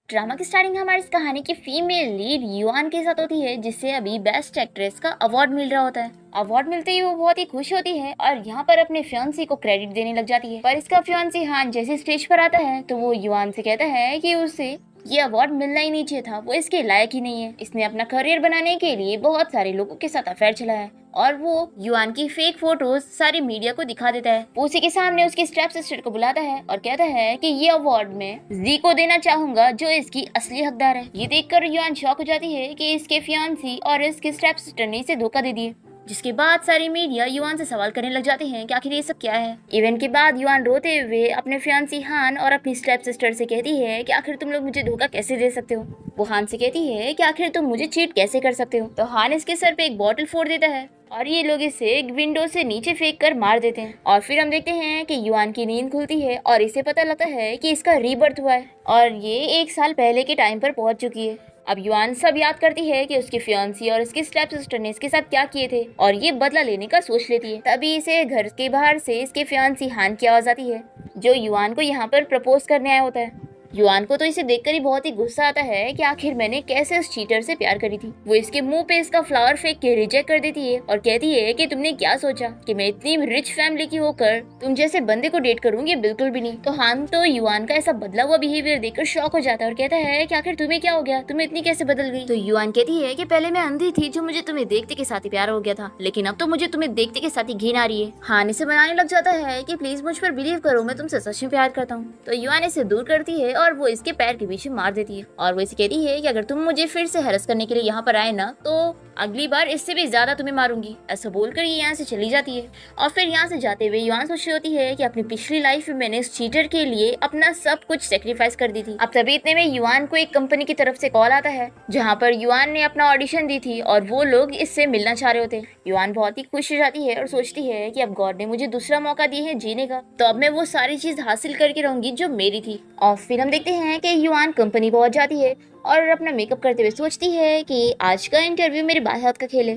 Drama की starting हमारी इस कहानी की फीमेल लीड युआन के साथ होती है, जिससे अभी बेस्ट एक्ट्रेस का अवार्ड मिल रहा होता है। अवार्ड मिलते ही वो बहुत ही खुश होती है और यहाँ पर अपने फियांसी को क्रेडिट देने लग जाती है। पर इसका फियांसी हान जैसे स्टेज पर आता है तो वो युआन से कहता है कि उसे ये अवार्ड मिलना ही नहीं चाहिए था, वो इसके लायक ही नहीं है। इसने अपना करियर बनाने के लिए बहुत सारे लोगों के साथ अफेयर चलाया है और वो युआन की फेक फोटोज सारी मीडिया को दिखा देता है। वो उसी के सामने उसकी स्टेप सिस्टर को बुलाता है और कहता है कि ये अवार्ड मैं जी को देना चाहूंगा, जो इसकी असली हकदार है। ये देखकर युआन शॉक हो जाती है कि इसके फियांसी और इसके स्टेप सिस्टर ने इसे धोखा दे दिया। जिसके बाद सारी मीडिया युआन से सवाल करने लग जाते हैं कि आखिर ये सब क्या है। इवेंट के बाद युआन रोते हुए अपने फियांसी हान और अपनी स्टेप सिस्टर से कहती है कि आखिर तुम लोग मुझे धोखा कैसे दे सकते हो। वो हान से कहती है कि आखिर तुम मुझे चीट कैसे कर सकते हो। तो हान इसके सर पे एक बॉटल फोड़ देता है और ये लोग इसे एक विंडो से नीचे फेंक कर मार देते हैं। और फिर हम देखते हैं कि युआन की नींद खुलती है और इसे पता लगता है कि इसका रीबर्थ हुआ है और ये 1 साल पहले के टाइम पर पहुंच चुकी है। अब युआन सब याद करती है कि उसकी फियांसी और उसकी स्टेप सिस्टर ने इसके साथ क्या किए थे और ये बदला लेने का सोच लेती है। तभी इसे घर के बाहर से इसके फियांसी हान की आवाज आती है, जो युआन को यहाँ पर प्रपोज करने आया होता है। युआन को तो इसे देखकर ही बहुत ही गुस्सा आता है कि आखिर मैंने कैसे उस चीटर से प्यार करी थी। वो इसके मुंह पे इसका फ्लावर फेंक के रिजेक्ट कर देती है और कहती है कि तुमने क्या सोचा कि मैं इतनी रिच फैमिली की होकर तुम जैसे बंदे को डेट करूंगी, बिल्कुल भी नहीं। तो हान तो युआन का ऐसा बदला हुआ बिहेवियर देखकर शॉक हो जाता है और कहता है कि आखिर तुम्हें क्या हो गया, तुम्हें इतनी कैसे बदल गई। तो युआन कहती है कि पहले मैं अंधी थी जो मुझे तुम्हें देखते के साथ ही प्यार हो गया था, लेकिन अब तो मुझे तुम्हें देखते के साथ ही घिन आ रही है। हान इसे बनाने लग जाता है कि प्लीज मुझ पर बिलीव करो, मैं तुमसे सच में प्यार करता हूँ। तो युआन इसे दूर करती है और वो इसके पैर के पीछे मार देती है और वो इसे कहती है कि अगर तुम मुझे फिर से हैरेस करने के लिए यहाँ पर आए ना तो अगली बार इससे भी ज्यादा तुम्हें मारूंगी। ऐसा बोलकर ये यहाँ से चली जाती है। और फिर यहाँ से जाते हुए युआन सोच रही होती है कि अपनी पिछली लाइफ में मैंने इस चीटर के लिए अपना सब कुछ सेक्रीफाइस कर दी थी। अब तभी इतने में युआन को एक कंपनी की तरफ से कॉल आता है जहाँ पर युआन ने अपना ऑडिशन दी थी और वो लोग इससे मिलना चाह रहे होते। युआन बहुत ही खुश हो जाती है और सोचती है कि अब गॉड ने मुझे दूसरा मौका दिया है जीने का, तो अब मैं वो सारी चीज हासिल करके रहूंगी जो मेरी थी। और फिर हम देखते हैं कि युआन कंपनी पहुंच जाती है और अपना मेकअप करते हुए सोचती है कि आज का इंटरव्यू मेरे बाएं हाथ का खेल है,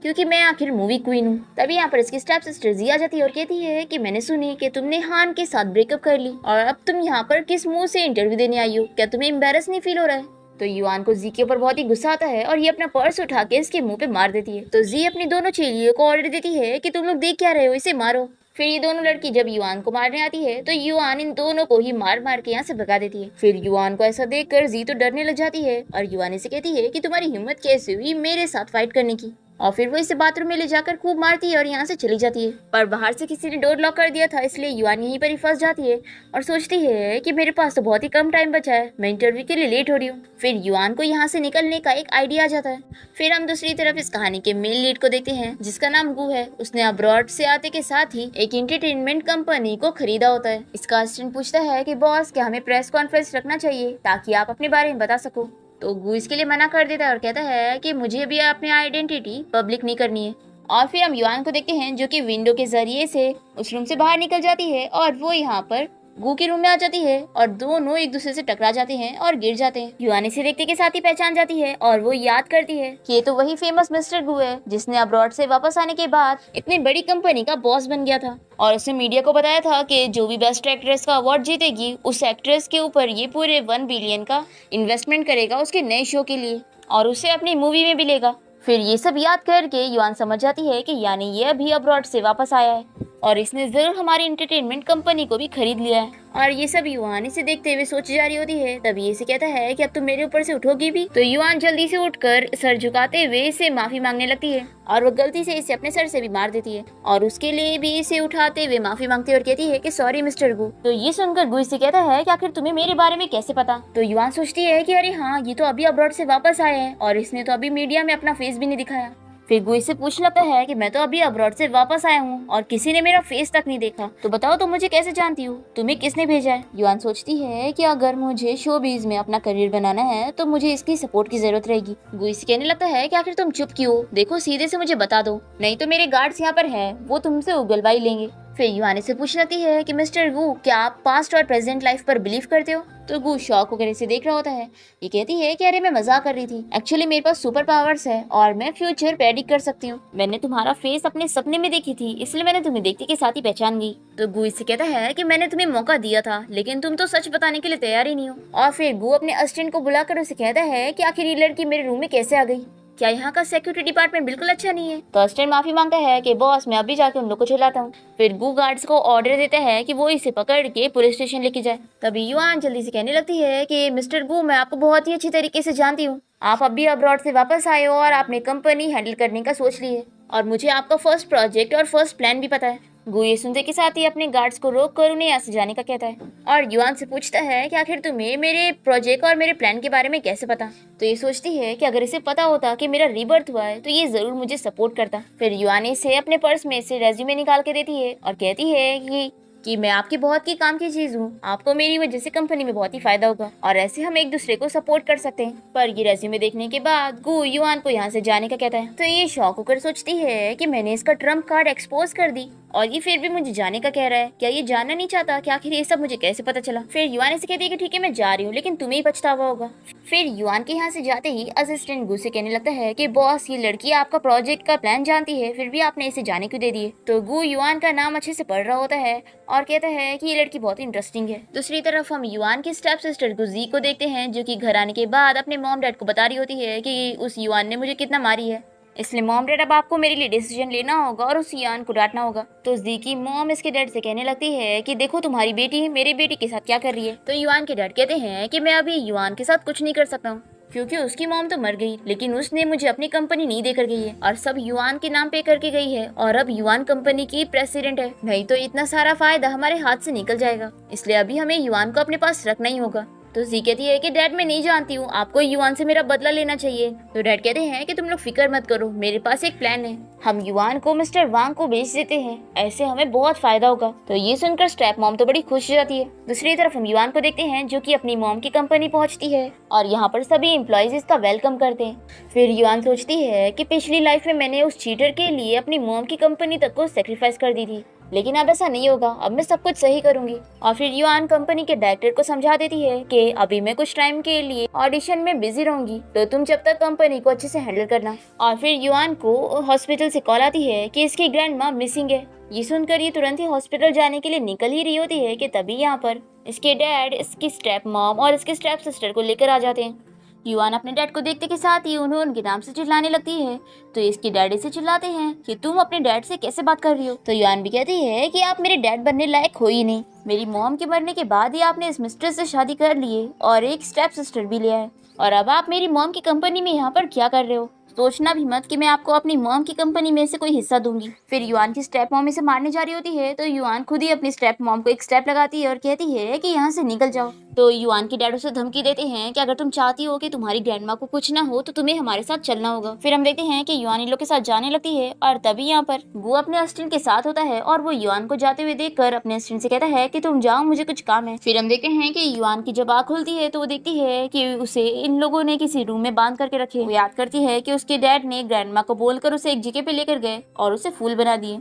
क्योंकि मैं आखिर मूवी क्वीन हूँ। तभी यहाँ पर इसकी स्टेप सिस्टर जी आ जाती है और कहती है कि मैंने सुनी कि तुमने हान के साथ ब्रेकअप कर ली और अब तुम यहाँ पर किस मुंह से इंटरव्यू देने आई हो, क्या तुम्हें एम्बैरस नहीं फील हो रहा है। तो युआन को जी के ऊपर बहुत ही गुस्सा आता है और ये अपना पर्स उठा के इसके मुंह पे मार देती है। तो जी अपनी दोनों चेलियों को ऑर्डर देती है कि तुम लोग देख क्या रहे हो, इसे मारो। फिर ये दोनों लड़की जब युआन को मारने आती है तो युआन इन दोनों को ही मार मार के यहाँ से भगा देती है। फिर युआन को ऐसा देखकर जी तो डरने लग जाती है और युआन से कहती है कि तुम्हारी हिम्मत कैसे हुई मेरे साथ फाइट करने की। और फिर वो इसे बाथरूम में ले जाकर खूब मारती है और यहाँ से चली जाती है। पर बाहर से किसी ने डोर लॉक कर दिया था, इसलिए युआन यहीं पर ही फंस जाती है और सोचती है कि मेरे पास तो बहुत ही कम टाइम बचा है, मैं इंटरव्यू के लिए लेट हो रही हूँ। फिर युआन को यहाँ से निकलने का एक आइडिया आ जाता है। फिर हम दूसरी तरफ इस कहानी के मेन लीड को देखते हैं जिसका नाम गु है। उसने अब्रॉड से आते के साथ ही एक एंटरटेनमेंट कंपनी को खरीदा होता है। इसका असिस्टेंट पूछता है कि बॉस क्या हमें प्रेस कॉन्फ्रेंस रखना चाहिए ताकि आप अपने बारे में बता सको। तो गु इसके लिए मना कर देता है और कहता है कि मुझे भी अपनी आइडेंटिटी पब्लिक नहीं करनी है। और फिर हम युआन को देखते हैं जो कि विंडो के जरिए से उस रूम से बाहर निकल जाती है और वो यहाँ पर गु के रूम में आ जाती है और दोनों एक दूसरे से टकरा जाते हैं और गिर जाते हैं। युआन इसे देखते के साथ ही पहचान जाती है और वो याद करती है कि ये तो वही फेमस मिस्टर गु है जिसने अब्रॉड से वापस आने के बाद इतनी बड़ी कंपनी का बॉस बन गया था और उसने मीडिया को बताया था कि जो भी बेस्ट एक्ट्रेस का अवार्ड जीतेगी उस एक्ट्रेस के ऊपर ये पूरे 1 बिलियन का इन्वेस्टमेंट करेगा उसके नए शो के लिए और उसे अपनी मूवी में भी लेगा। फिर ये सब याद करके युआन समझ जाती है कि यानी ये अभी अब्रॉड से वापस आया है और इसने जरूर हमारी एंटरटेनमेंट कंपनी को भी खरीद लिया है। और ये सब युआन इसे देखते हुए सोची जा रही होती है। तभी इसे कहता है कि अब तुम मेरे ऊपर से उठोगी भी। तो युआन जल्दी से उठकर सर झुकाते हुए इसे माफी मांगने लगती है और वो गलती से इसे अपने सर से भी मार देती है और उसके लिए भी इसे उठाते हुए माफी मांगती है और कहती है कि सॉरी मिस्टर गु। तो ये सुनकर गु इसे कहता है कि आखिर तुम्हें मेरे बारे में कैसे पता। तो युआन सोचती है कि अरे हाँ, ये तो अभी अब्रॉड से वापस आए हैं और इसने तो अभी मीडिया में अपना फेस भी नहीं दिखाया। फिर गु इससे पूछने लगता है कि मैं तो अभी अब्रॉड से वापस आया हूँ और किसी ने मेरा फेस तक नहीं देखा, तो बताओ तुम मुझे कैसे जानती हो, तुम्हें किसने भेजा है। युआन सोचती है कि अगर मुझे शोबिज में अपना करियर बनाना है तो मुझे इसकी सपोर्ट की जरूरत रहेगी। गु इसे कहने लगता है कि आखिर तुम चुप क्यों, देखो सीधे से मुझे बता दो, नहीं तो मेरे गार्ड्स यहाँ पर है, वो तुमसे उगलवाई लेंगे। फिर युआन से पूछने लगती है कि मिस्टर गु क्या आप पास्ट और प्रेजेंट लाइफ पर बिलीव करते हो। तो गू शॉक होकर इसे देख रहा होता है। ये कहती है कि अरे मैं मजाक कर रही थी, एक्चुअली मेरे पास सुपर पावर्स है और मैं फ्यूचर प्रेडिक्ट कर सकती हूँ। मैंने तुम्हारा फेस अपने सपने में देखी थी, इसलिए मैंने तुम्हें देखते के साथ ही पहचान गई। तो गू इससे कहता है कि मैंने तुम्हें मौका दिया था, लेकिन तुम तो सच बताने के लिए तैयार ही नहीं हो। और फिर गू अपने असिस्टेंट को बुलाकर उसे कहता है कि आखिर ये लड़की मेरे रूम में कैसे आ गई, क्या यहाँ का सिक्योरिटी डिपार्टमेंट बिल्कुल अच्छा नहीं है। तो असिस्टेंट माफी मांगता है कि बॉस मैं अभी जाके उन लोग को चिल्लाता हूँ। फिर गू गार्ड्स को ऑर्डर देता है कि वो इसे पकड़ के पुलिस स्टेशन लेके जाए। तभी युआन जल्दी से कहने लगती है कि मिस्टर गू मैं आपको बहुत ही अच्छी तरीके से जानती हूँ, आप अभी अब्रॉड से वापस आए हो और आपने कंपनी हैंडल करने का सोच ली है और मुझे आपका फर्स्ट प्रोजेक्ट और फर्स्ट प्लान भी पता है। गू ये सुनते के साथ ही अपने गार्ड्स को रोक कर उन्हें यहाँ से जाने का कहता है और युआन से पूछता है कि आखिर तुम्हें मेरे प्रोजेक्ट और मेरे प्लान के बारे में कैसे पता। तो ये सोचती है कि अगर इसे पता होता कि मेरा रीबर्थ हुआ है तो ये जरूर मुझे सपोर्ट करता। फिर युआन इसे अपने पर्स में से रेज्यूमे निकाल के देती है और कहती है कि मैं आपकी बहुत की काम की चीज हूँ, आपको मेरी वजह से कंपनी में बहुत ही फायदा होगा और ऐसे हम एक दूसरे को सपोर्ट कर सकते हैं। पर ये रेज्यूमे देखने के बाद गू युआन को यहाँ से जाने का कहता है। तो ये शॉक होकर सोचती है कि मैंने इसका ट्रम्प कार्ड एक्सपोज कर दी और ये फिर भी मुझे जाने का कह रहा है। क्या ये जानना नहीं चाहता कि आखिर ये सब मुझे कैसे पता चला। फिर युआन से कहती है कि ठीक है मैं जा रही हूँ, लेकिन तुम्हें ही पछतावा होगा। फिर युआन के यहाँ से जाते ही असिस्टेंट गू से कहने लगता है कि बॉस ये लड़की आपका प्रोजेक्ट का प्लान जानती है, फिर भी आपने इसे जाने क्यों दे दिए। तो गू युआन का नाम अच्छे से पढ़ रहा होता है और कहता है कि ये लड़की बहुत इंटरेस्टिंग है। दूसरी तरफ हम युआन की स्टेप सिस्टर गुजी को देखते हैं, जो कि घर आने के बाद अपने मॉम डैड को बता रही होती है कि उस युआन ने मुझे कितना मारी है, इसलिए मॉम डैड अब आपको मेरे लिए डिसीजन लेना होगा और उस युआन को डांटना होगा। तो जी की मॉम इसके डैड से कहने लगती है कि देखो तुम्हारी बेटी मेरी बेटी के साथ क्या कर रही है। तो युआन के डैड कहते हैं कि मैं अभी युआन के साथ कुछ नहीं कर सकता हूँ क्योंकि उसकी मॉम तो मर गई, लेकिन उसने मुझे अपनी कंपनी नहीं देकर गई है और सब युआन के नाम पे करके गई है और अब युआन कंपनी की प्रेसिडेंट है, नहीं तो इतना सारा फायदा हमारे हाथ से निकल जाएगा, इसलिए अभी हमें युआन को अपने पास रखना ही होगा। तो जी कहती है कि डैड मैं नहीं जानती हूँ, आपको युआन से मेरा बदला लेना चाहिए। तो डैड कहते हैं कि तुम लोग फिक्र मत करो, मेरे पास एक प्लान है, हम युआन को मिस्टर वांग को बेच देते हैं, ऐसे हमें बहुत फायदा होगा। तो ये सुनकर स्टेप मॉम तो बड़ी खुश हो जाती है। दूसरी तरफ हम युआन को देखते हैं जो कि अपनी मॉम की कंपनी पहुंचती है और यहाँ पर सभी एम्प्लॉइज इसका वेलकम करते हैं। फिर युआन सोचती है कि पिछली लाइफ में मैंने उस चीटर के लिए अपनी मॉम की कंपनी तक को सेक्रीफाइस कर दी थी, लेकिन अब ऐसा नहीं होगा, अब मैं सब कुछ सही करूंगी। और फिर युआन कंपनी के डायरेक्टर को समझा देती है कि अभी मैं कुछ टाइम के लिए ऑडिशन में बिजी रहूंगी, तो तुम जब तक कंपनी को अच्छे से हैंडल करना। और फिर युआन को हॉस्पिटल से कॉल आती है कि इसकी ग्रैंड माँ मिसिंग है। ये सुनकर ये तुरंत ही हॉस्पिटल जाने के लिए निकल ही रही होती है कि तभी यहाँ पर इसके डैड, इसकी स्टेप मॉम और इसके स्टेप सिस्टर को लेकर आ जाते हैं। युआन अपने डैड को देखते के साथ ही उनके नाम से चिल्लाने लगती है। तो इसके डैडी से चिल्लाते हैं कि तुम अपने डैड से कैसे बात कर रही हो। तो युआन भी कहती है कि आप मेरे डैड बनने लायक हो ही नहीं, मेरी मॉम के मरने के बाद ही आपने इस मिस्टर से शादी कर ली है और एक स्टेप सिस्टर भी लिया है, और अब आप मेरी मॉम की कंपनी में यहाँ पर क्या कर रहे हो। सोचना भी मत कि मैं आपको अपनी मॉम की कंपनी में से कोई हिस्सा दूंगी। फिर युआन की स्टेप मॉम इसे मारने जा रही होती है, तो युआन खुद ही अपनी स्टेप मॉम को एक स्टेप लगाती है और कहती है कि यहाँ से निकल जाओ। तो युआन के डैड उसे धमकी देते हैं कि अगर तुम चाहती हो कि तुम्हारी ग्रैंडमा को कुछ ना हो तो तुम्हें हमारे साथ चलना होगा। फिर हम देखते हैं कि युआन इन लोग के साथ जाने लगती है और तभी यहाँ पर गू अपने असिस्टेंट के साथ होता है और वो युआन को जाते हुए देखकर अपने असिस्टेंट से कहता है कि तुम जाओ, मुझे कुछ काम है। फिर हम देखते हैं कि युआन की जब आँख खुलती है तो वो देखती है कि उसे इन लोगों ने किसी रूम में बांध करके रखे। वो याद करती है कि उसके डैड ने ग्रैंडमा को बोलकर उसे एक जगह पे लेकर गए और उसे फूल बना दिए।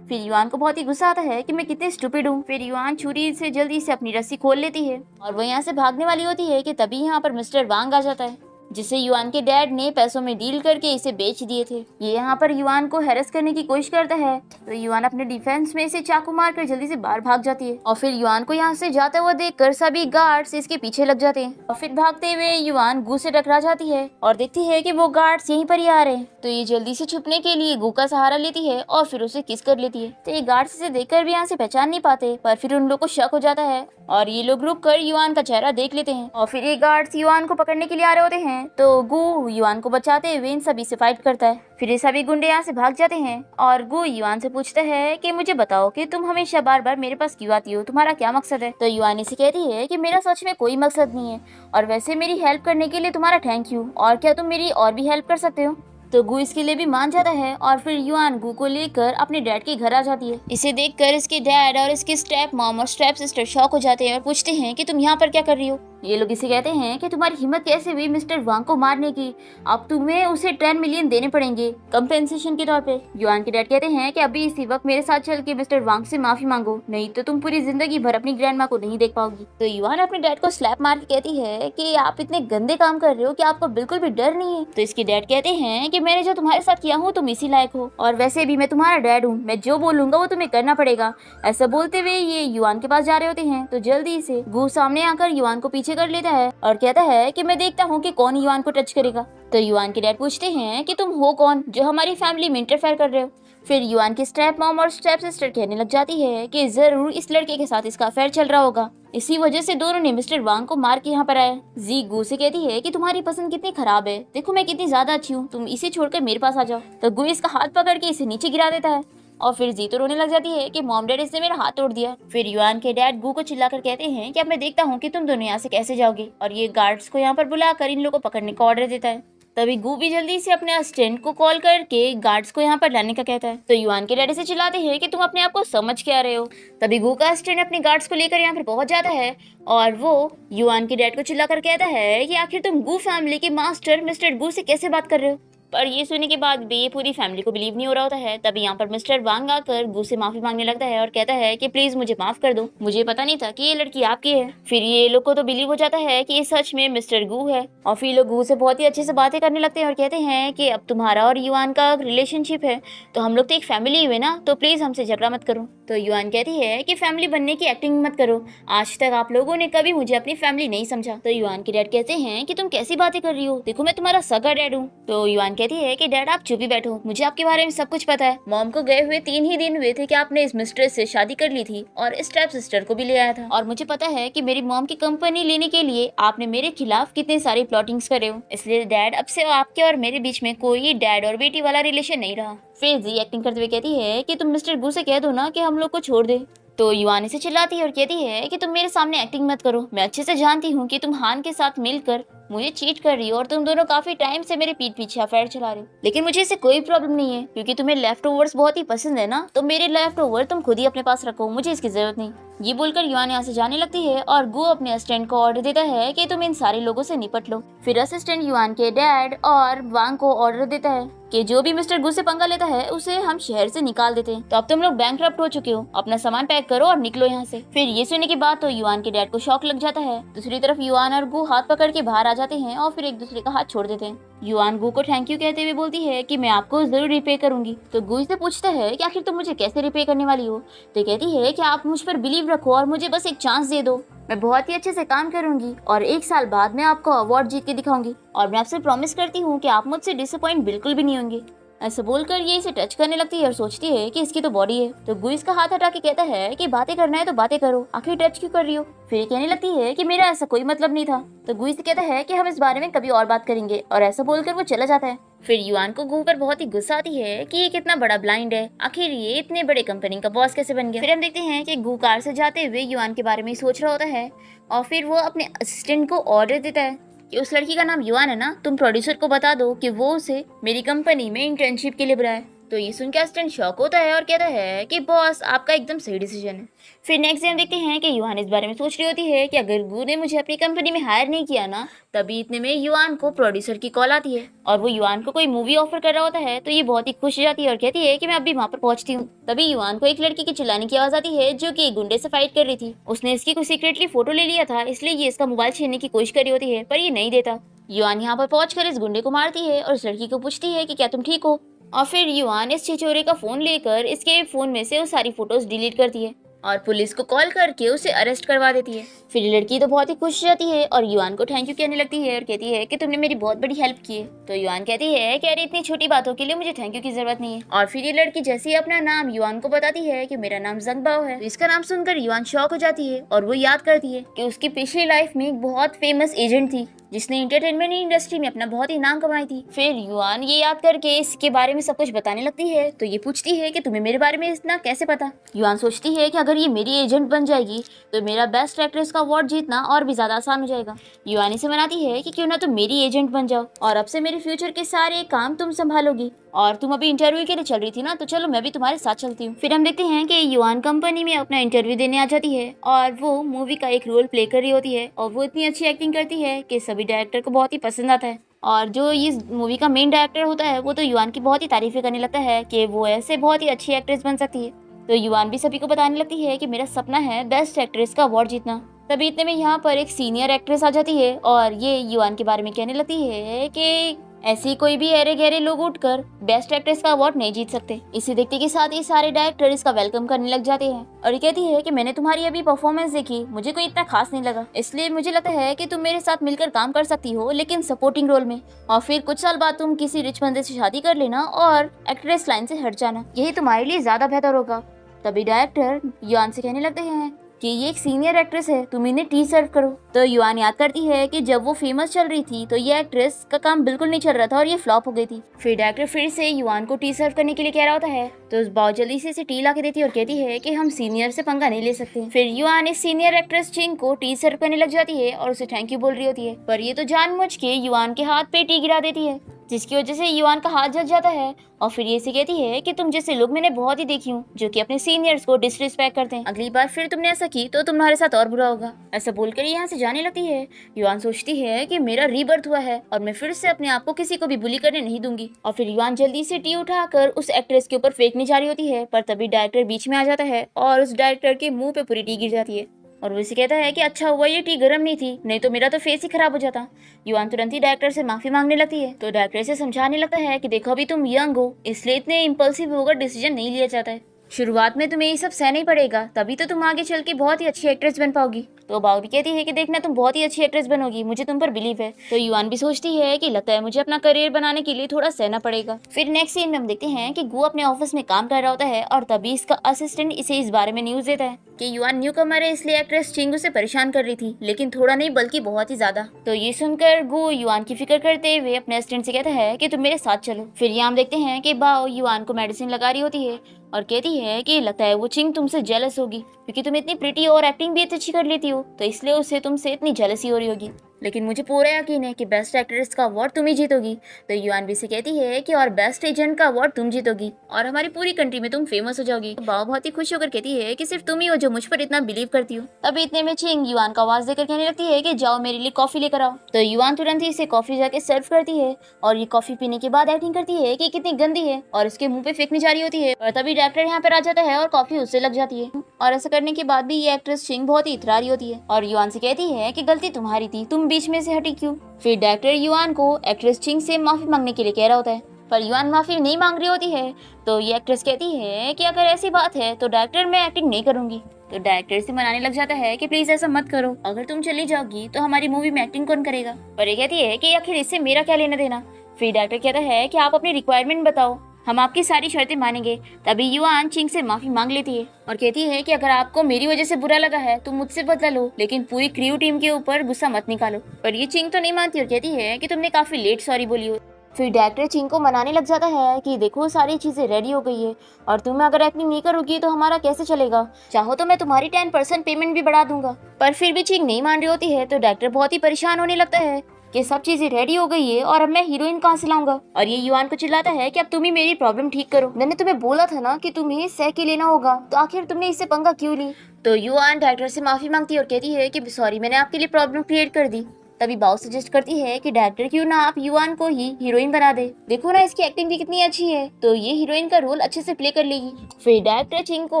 फिर युआन को बहुत ही गुस्सा आता है कि मैं कितनी स्टूपिड हूँ। फिर युआन छुरी से जल्दी से अपनी रस्सी खोल लेती है और वो यहाँ से भागने वाली होती है कि तभी यहाँ पर मिस्टर वांग आ जाता है, जिसे युआन के डैड ने पैसों में डील करके इसे बेच दिए थे। ये यहाँ पर युआन को हैरेस करने की कोशिश करता है, तो युआन अपने डिफेंस में इसे चाकू मारकर जल्दी से बाहर भाग जाती है। और फिर युआन को यहाँ से जाता हुआ देखकर सभी गार्ड्स इसके पीछे लग जाते हैं और फिर भागते हुए युआन गू से टकरा जाती है और देखती है कि वो गार्ड्स यहीं पर ही आ रहे हैं। तो ये जल्दी से छुपने के लिए गू का सहारा लेती है और फिर उसे किस कर लेती है। तो ये गार्ड्स इसे देखकर भी यहाँ से पहचान नहीं पाते, पर फिर उन लोग को शक हो जाता है और ये लोग रुक कर युआन का चेहरा देख लेते हैं। और फिर ये गार्ड्स युआन को पकड़ने के लिए आ रहे होते हैं, तो गू युआन को बचाते हुए इन सभी से फाइट करता है। फिर ये सभी गुंडे यहाँ से भाग जाते हैं और गू युआन से पूछता है कि मुझे बताओ कि तुम हमेशा बार बार मेरे पास क्यों आती हो, तुम्हारा क्या मकसद है। तो युआन इसे कहती है कि मेरा सच में कोई मकसद नहीं है और वैसे मेरी हेल्प करने के लिए तुम्हारा थैंक यू, और क्या तुम मेरी और भी हेल्प कर सकते हो। तो गू इसके लिए भी मान जाता है और फिर युआन गू को लेकर अपने डैड के घर आ जाती है। इसे देखकर इसके डैड और इसकी स्टेप मॉम और स्टेप सिस्टर शॉक हो जाते हैं और पूछते हैं कि तुम यहाँ पर क्या कर रही हो। ये लोग इसे कहते हैं कि तुम्हारी हिम्मत कैसे हुई मिस्टर वांग को मारने की, अब तुम्हें उसे 10 मिलियन देने पड़ेंगे कंपेंसेशन के तौर पे। युआन के डैड कहते हैं कि अभी इसी वक्त मेरे साथ चल के मिस्टर वांग से माफी मांगो, नहीं तो तुम पूरी जिंदगी भर अपनी ग्रैंड माँ को नहीं देख पाओगी। तो युआन अपने डैड को स्लैप मार के कहती है कि आप इतने गंदे काम कर रहे हो कि आपको बिल्कुल भी डर नहीं है। तो इसके डैड कहते हैं कि मैंने जो तुम्हारे साथ किया हूँ तुम इसी लायक हो, और वैसे भी मैं तुम्हारा डैड हूँ, मैं जो बोलूंगा वो तुम्हें करना पड़ेगा। ऐसा बोलते हुए ये युआन के पास जा रहे होते हैं तो जल्दी से गू सामने आकर युआन को पीछे कर लेता है और कहता है कि मैं देखता हूँ कि कौन युआन को टच करेगा। तो युआन के डैड पूछते हैं कि तुम हो कौन जो हमारी फैमिली में इंटरफेयर कर रहे हो। फिर युआन की स्टेप मॉम और स्टेप सिस्टर कहने लग जाती है कि जरूर इस लड़के के साथ इसका अफेयर चल रहा होगा, इसी वजह से दोनों ने मिस्टर वांग को मार के यहाँ पर आया। जी गू से कहती है कि तुम्हारी पसंद कितनी खराब है, देखो मैं कितनी ज्यादा अच्छी हूँ, तुम इसे छोड़कर मेरे पास आ जाओ। तो गू इसका हाथ पकड़ के इसे नीचे गिरा देता है और फिर जी तो रोने लग जाती है कि मॉम डैड इसने मेरा हाथ तोड़ दिया। फिर युआन के डैड गू को चिल्लाकर कहते हैं कि अब मैं देखता हूँ कि तुम दोनों यहाँ से कैसे जाओगे, और ये गार्ड्स को यहाँ पर बुलाकर इन लोगों को पकड़ने का ऑर्डर देता है। तभी गू भी जल्दी से अपने असिस्टेंट को कॉल करके गार्ड्स को यहाँ पर लाने का कहता है। तो युआन के डैडी से चिल्लाते हैं कि तुम अपने आप को समझ के आ रहे हो। तभी गू का असिस्टेंट अपने गार्ड्स को लेकर यहाँ पर पहुंच जाता है और वो युआन के डैड को चिल्लाकर कहता है कि आखिर तुम गू फैमिली के मास्टर मिस्टर गू से कैसे बात कर रहे हो। पर ये सुनने के बाद भी ये पूरी फैमिली को बिलीव नहीं हो रहा होता है। तभी यहाँ पर मिस्टर वांग आकर गू से माफी मांगने लगता है और कहता है कि प्लीज मुझे माफ कर दो, मुझे पता नहीं था कि ये लड़की आपकी है। फिर ये लोग को तो बिलीव हो जाता है कि ये सच में मिस्टर गू है और फिर लोग गू से बहुत ही अच्छे से बातें करने लगते हैं और कहते हैं कि अब तुम्हारा और युआन का रिलेशनशिप है तो हम लोग तो एक फैमिली हुए ना, तो प्लीज हमसे झगड़ा मत करो। तो युआन कहती है कि फैमिली बनने की एक्टिंग मत करो, आज तक आप लोगों ने कभी मुझे अपनी फैमिली नहीं समझा। तो युआन के डैड कहते हैं कि तुम कैसी बातें कर रही हो, देखो मैं तुम्हारा सगा डैड हूँ। तो युआन कहती है कि डैड आप चुप ही बैठो, मुझे आपके बारे में सब कुछ पता है। मॉम को गए हुए 3 ही दिन हुए थे कि आपने इस मिस्ट्रेस से शादी कर ली थी और स्टेप सिस्टर को भी ले आया था, और मुझे पता है कि मेरी मॉम की कंपनी लेने के लिए आपने मेरे खिलाफ कितने सारे प्लॉटिंग्स करे हो। इसलिए डैड अब से आपके और मेरे बीच में कोई डैड और बेटी वाला रिलेशन नहीं रहा। फिर जी एक्टिंग करते हुए कहती है कि तुम मिस्टर गू से कह दो ना कि हम लोग को छोड़ दे। तो युआन से चिल्लाती है और कहती है कि तुम मेरे सामने एक्टिंग मत करो, मैं अच्छे से जानती हूँ कि तुम हान के साथ मिलकर मुझे चीट कर रही हो और तुम दोनों काफी टाइम से मेरे पीठ पीछे अफेयर चला रहे हो। लेकिन मुझे इससे कोई प्रॉब्लम नहीं है क्योंकि तुम्हें लेफ्ट ओवर्स बहुत ही पसंद है ना, तो मेरे लेफ्ट ओवर तुम खुद ही अपने पास रखो, मुझे इसकी जरूरत नहीं। ये बोलकर युआन यहाँ से जाने लगती है और गू अपने असिस्टेंट को ऑर्डर देता है कि तुम इन सारे लोगों से निपट लो। फिर असिस्टेंट युआन के डैड और वांग को ऑर्डर देता है कि जो भी मिस्टर गू से पंगा लेता है उसे हम शहर से निकाल देते हैं। तो अब तुम लोग बैंकरप्ट हो चुके हो, अपना सामान पैक करो और निकलो यहाँ से। फिर ये सुनने के बाद तो युआन के डैड को शॉक लग जाता है। दूसरी तरफ युआन और गू हाथ पकड़ के बाहर आ जाते हैं और फिर एक दूसरे का हाथ छोड़ देते हैं। युआन गू को थैंक यू कहते हुए बोलती है कि मैं आपको जरूर रिपे करूंगी। तो गू इससे पूछता है कि आखिर तुम मुझे कैसे रिपे करने वाली हो। तो कहती है कि आप मुझ पर बिलीव रखो और मुझे बस एक चांस दे दो, मैं बहुत ही अच्छे से काम करूंगी और 1 साल बाद मैं आपको अवार्ड जीत के दिखाऊंगी और मैं आपसे प्रॉमिस करती हूँ कि आप मुझसे डिसअपॉइंट बिल्कुल भी नहीं होंगे। ऐसा बोलकर ये इसे टच करने लगती है और सोचती है कि इसकी तो बॉडी है। तो गू इसका हाथ हटा के कहता है कि बातें करना है तो बातें करो, आखिर टच क्यों कर रही हो। फिर ये कहने लगती है कि मेरा ऐसा कोई मतलब नहीं था। तो गू इसे कहता है कि हम इस बारे में कभी और बात करेंगे और ऐसा बोलकर वो चला जाता है। फिर युआन को गू पर बहुत ही गुस्सा आती है कि ये कितना बड़ा ब्लाइंड है, आखिर ये इतने बड़े कंपनी का बॉस कैसे बन गया। फिर हम देखते हैं कि गू कार से जाते हुए युआन के बारे में सोच रहा होता है और फिर वो अपने असिस्टेंट को ऑर्डर देता है कि उस लड़की का नाम युआन है ना, तुम प्रोड्यूसर को बता दो कि वो उसे मेरी कंपनी में इंटर्नशिप के लिए बुलाए। तो ये सुन के असिस्टेंट शॉक होता है और कहता है कि बॉस आपका एकदम सही डिसीजन है। फिर नेक्स्ट डे हम देखते हैं कि युआन इस बारे में सोच रही होती है कि अगर गू ने मुझे अपनी कंपनी में हायर नहीं किया ना, तभी इतने में युआन को प्रोड्यूसर की कॉल आती है और वो युआन को कोई मूवी ऑफर कर रहा होता है। तो ये बहुत ही खुश हो जाती है और कहती है कि मैं अभी वहाँ पर पहुंचती हूँ। तभी युआन को एक लड़की की चिल्लाने की आवाज आती है जो कि एक गुंडे से फाइट कर रही थी। उसने इसकी कुछ सीक्रेटली फोटो ले लिया था, इसलिए ये इसका मोबाइल छीनने की कोशिश कर रही होती है पर ये नहीं देता। युआन यहाँ पर पहुंचकर इस गुंडे को मारती है और उस लड़की को पूछती है कि क्या तुम ठीक हो, और फिर युआन इस छिछोरे का फोन लेकर इसके फोन में से वो सारी फोटोज डिलीट करती है और पुलिस को कॉल करके उसे अरेस्ट करवा देती है। फिर लड़की तो बहुत ही खुश हो जाती है और युआन को थैंक यू कहने लगती है और कहती है कि तुमने मेरी बहुत बड़ी हेल्प की है। तो युआन कहती है कि अरे इतनी छोटी बातों के लिए मुझे थैंक यू की जरूरत नहीं है। और फिर ये लड़की जैसे ही अपना नाम युआन को बताती है कि मेरा नाम जंगबाओ है, तो इसका नाम सुनकर युआन शॉक हो जाती है और वो याद करती है कि उसकी पिछली लाइफ में एक बहुत फेमस एजेंट थी जिसने एंटरटेनमेंट इंडस्ट्री में अपना बहुत ही नाम कमाई थी। फिर युआन ये याद करके इसके बारे में सब कुछ बताने लगती है। तो ये पूछती है कि तुम्हें मेरे बारे में इतना कैसे पता। युआन सोचती है कि अगर ये मेरी एजेंट बन जाएगी तो मेरा बेस्ट एक्ट्रेस का अवार्ड जीतना और भी ज्यादा आसान हो जाएगा। युआन इसे मनाती है कि क्यों ना तुम मेरी एजेंट बन जाओ और अब से मेरे फ्यूचर के सारे काम तुम संभालोगी। और तुम अभी इंटरव्यू के लिए चल रही थी ना, तो चलो मैं भी तुम्हारे साथ चलती हूँ। फिर हम देखते हैं कि युआन कंपनी में अपना इंटरव्यू देने आ जाती है और वो मूवी का एक रोल प्ले कर रही होती है और वो इतनी अच्छी एक्टिंग करती है कि सभी डायरेक्टर को बहुत ही पसंद आता है। और जो इस मूवी का मेन डायरेक्टर होता है वो तो युआन की बहुत ही तारीफें करने लगता है कि वो ऐसे बहुत ही अच्छी एक्ट्रेस बन सकती है। तो युआन भी सभी को बताने लगती है कि मेरा सपना है बेस्ट एक्ट्रेस का अवार्ड जीतना। तभी इतने में यहाँ पर एक सीनियर एक्ट्रेस आ जाती है और ये युआन के बारे में कहने लगती है कि ऐसी कोई भी अरे गहरे लोग उठकर बेस्ट एक्ट्रेस का अवार्ड नहीं जीत सकते। इसे देखते के साथ ही सारे डायरेक्टर इसका वेलकम करने लग जाते हैं और ये कहती है कि मैंने तुम्हारी अभी परफॉर्मेंस देखी, मुझे कोई इतना खास नहीं लगा, इसलिए मुझे लगता है कि तुम मेरे साथ मिलकर काम कर सकती हो, लेकिन सपोर्टिंग रोल में। और फिर कुछ साल बाद तुम किसी रिच बंदे से शादी कर लेना और एक्ट्रेस लाइन से हट जाना, यही तुम्हारे लिए ज्यादा बेहतर होगा। तभी डायरेक्टर युआन से कहने लगते हैं कि ये एक सीनियर एक्ट्रेस है, तुम इन्हें टी सर्व करो। तो युआन याद करती है कि जब वो फेमस चल रही थी तो ये एक्ट्रेस का काम बिल्कुल नहीं चल रहा था और ये फ्लॉप हो गई थी। फिर डायरेक्टर फिर से युआन को टी सर्व करने के लिए कह रहा होता है तो उस बहुत जल्दी से इसे टी ला के देती है और कहती है कि हम सीनियर से पंगा नहीं ले सकते। फिर युआन इस सीनियर एक्ट्रेस चिंग को टी सर्व करने लग जाती है और उसे थैंक यू बोल रही होती है, पर ये तो जानबूझ के युआन के हाथ पे टी गिरा देती है, जिसकी वजह से युआन का हाथ जल जाता है। और फिर ये से कहती है कि तुम जैसे लोग मैंने बहुत ही देखी हूँ जो कि अपने सीनियर्स को डिसरिस्पेक्ट करते हैं, अगली बार फिर तुमने ऐसा की तो तुम्हारे साथ और बुरा होगा। ऐसा बोलकर यहाँ से जाने लगती है। युआन सोचती है कि मेरा रीबर्थ हुआ है और मैं फिर से अपने आप को किसी को भी बुली करने नहीं दूंगी। और फिर युआन जल्दी से टी उठाकर उस एक्ट्रेस के ऊपर फेंकने जा रही होती है, पर तभी डायरेक्टर बीच में आ जाता है और उस डायरेक्टर के मुंह पे पूरी टी गिर जाती है और वो इसे कहता है कि अच्छा हुआ ये टी गर्म नहीं थी, नहीं तो मेरा तो फेस ही खराब हो जाता। युआन तुरंत ही डायरेक्टर से माफी मांगने लगती है। तो डायरेक्टर से समझाने लगता है कि देखो अभी तुम यंग हो, इसलिए इतने इम्पल्सिव होकर डिसीजन नहीं लिया जाता है, शुरुआत में तुम्हें ये सब सहना ही पड़ेगा, तभी तो तुम आगे चल के बहुत ही अच्छी एक्ट्रेस बन पाओगी। तो बाओ भी कहती है कि देखना तुम बहुत ही अच्छी एक्ट्रेस बनोगी, मुझे तुम पर बिलीव है। तो युआन भी सोचती है कि लगता है मुझे अपना करियर बनाने के लिए थोड़ा सहना पड़ेगा। फिर नेक्स्ट सीन में हम देखते हैं कि गु अपने ऑफिस में काम कर रहा होता है और तभी इसका असिस्टेंट इसे इस बारे में न्यूज देता है कि युआन न्यू कमर है, इसलिए एक्ट्रेस चिंग उसे परेशान कर रही थी, लेकिन थोड़ा नहीं बल्कि बहुत ही ज्यादा। तो ये सुनकर गु युआन की फिक्र करते हुए अपने असिस्टेंट से कहता है कि तुम मेरे साथ चलो। फिर यहाँ हम देखते हैं कि बाओ युआन को मेडिसिन लगा रही होती है और कहती है कि लगता है वो चिंग तुमसे जेलस होगी क्योंकि तुम इतनी प्रिटी और एक्टिंग भी इतनी अच्छी कर लेती हो, तो इसलिए उसे तुमसे इतनी जेलसी हो रही होगी, लेकिन मुझे पूरा यकीन है कि बेस्ट एक्ट्रेस का अवार्ड तुम ही जीतोगी। तो युआन भी से कहती है कि और बेस्ट एजेंट का अवार्ड तुम जीतोगी और हमारी पूरी कंट्री में तुम फेमस हो जाओगी। तो बाओ बहुत ही खुश होकर कहती है कि सिर्फ तुम ही हो जो मुझ पर इतना बिलीव करती हो। तभी इतने में चिंग युआन का आवाज देकर कहने लगती है कि जाओ मेरे लिए कॉफी लेकर आओ। तो युआन तुरंत ही इसे कॉफी जाके सर्व करती है और ये कॉफी पीने के बाद एक्टिंग करती है कि कितनी गंदी है और इसके मुंह पे फेंकने जा रही होती है, और तभी डायरेक्टर यहाँ पर आ जाता है और कॉफी उससे लग जाती है। और ऐसा करने के बाद भी ये एक्ट्रेस चिंग बहुत ही इतरा रही होती है और युआन से कहती है कि गलती तुम्हारी थी, तुम बीच में से हटी क्यों। फिर डायरेक्टर युआन को एक्ट्रेस चिंग से माफी मांगने के लिए कह रहा होता है, पर युआन माफी नहीं मांग रही होती है। तो ये एक्ट्रेस कहती है कि अगर ऐसी बात है तो डायरेक्टर मैं एक्टिंग नहीं करूंगी। तो डायरेक्टर से मनाने लग जाता है कि प्लीज ऐसा मत करो, अगर तुम चली जाओगी तो हमारी मूवी में एक्टिंग कौन करेगा। पर ये कहती है कि आखिर इससे मेरा क्या लेना देना। फिर डायरेक्टर कहता है कि आप अपनी रिक्वायरमेंट बताओ, हम आपकी सारी शर्तें मानेंगे। तभी युआन चिंग से माफी मांग लेती है और कहती है कि अगर आपको मेरी वजह से बुरा लगा है तो मुझसे बदला लो, लेकिन पूरी क्रू टीम के ऊपर गुस्सा मत निकालो। पर ये चिंग तो नहीं मानती और कहती है कि तुमने काफी लेट सॉरी बोली हो। फिर डायरेक्टर चिंग को मनाने लग जाता है कि देखो सारी चीजें रेडी हो गई है और तुम अगर एक्टिंग नहीं करोगी तो हमारा कैसे चलेगा, चाहो तो मैं तुम्हारी 10% पेमेंट भी बढ़ा दूंगा। पर फिर भी चिंग नहीं मान रही होती है। तो डायरेक्टर बहुत ही परेशान होने लगता है कि सब चीजें रेडी हो गई है और अब मैं हीरोइन कहाँ से लाऊंगा। और ये युआन को चिल्लाता है कि अब तुम ही मेरी प्रॉब्लम ठीक करो, मैंने तुम्हें बोला था ना कि तुम्हें सह के लेना होगा, तो आखिर तुमने इससे पंगा क्यों ली। तो युआन डायरेक्टर से माफी मांगती है और कहती है कि सॉरी मैंने आपके लिए प्रॉब्लम क्रिएट कर दी। तभी बाओ सजेस्ट करती है कि डायरेक्टर क्यों ना आप युआन को ही हीरोइन बना दे, देखो ना इसकी एक्टिंग भी कितनी अच्छी है, तो ये हीरोइन का रोल अच्छे से प्ले कर लेगी। फिर डायरेक्टर चिंग को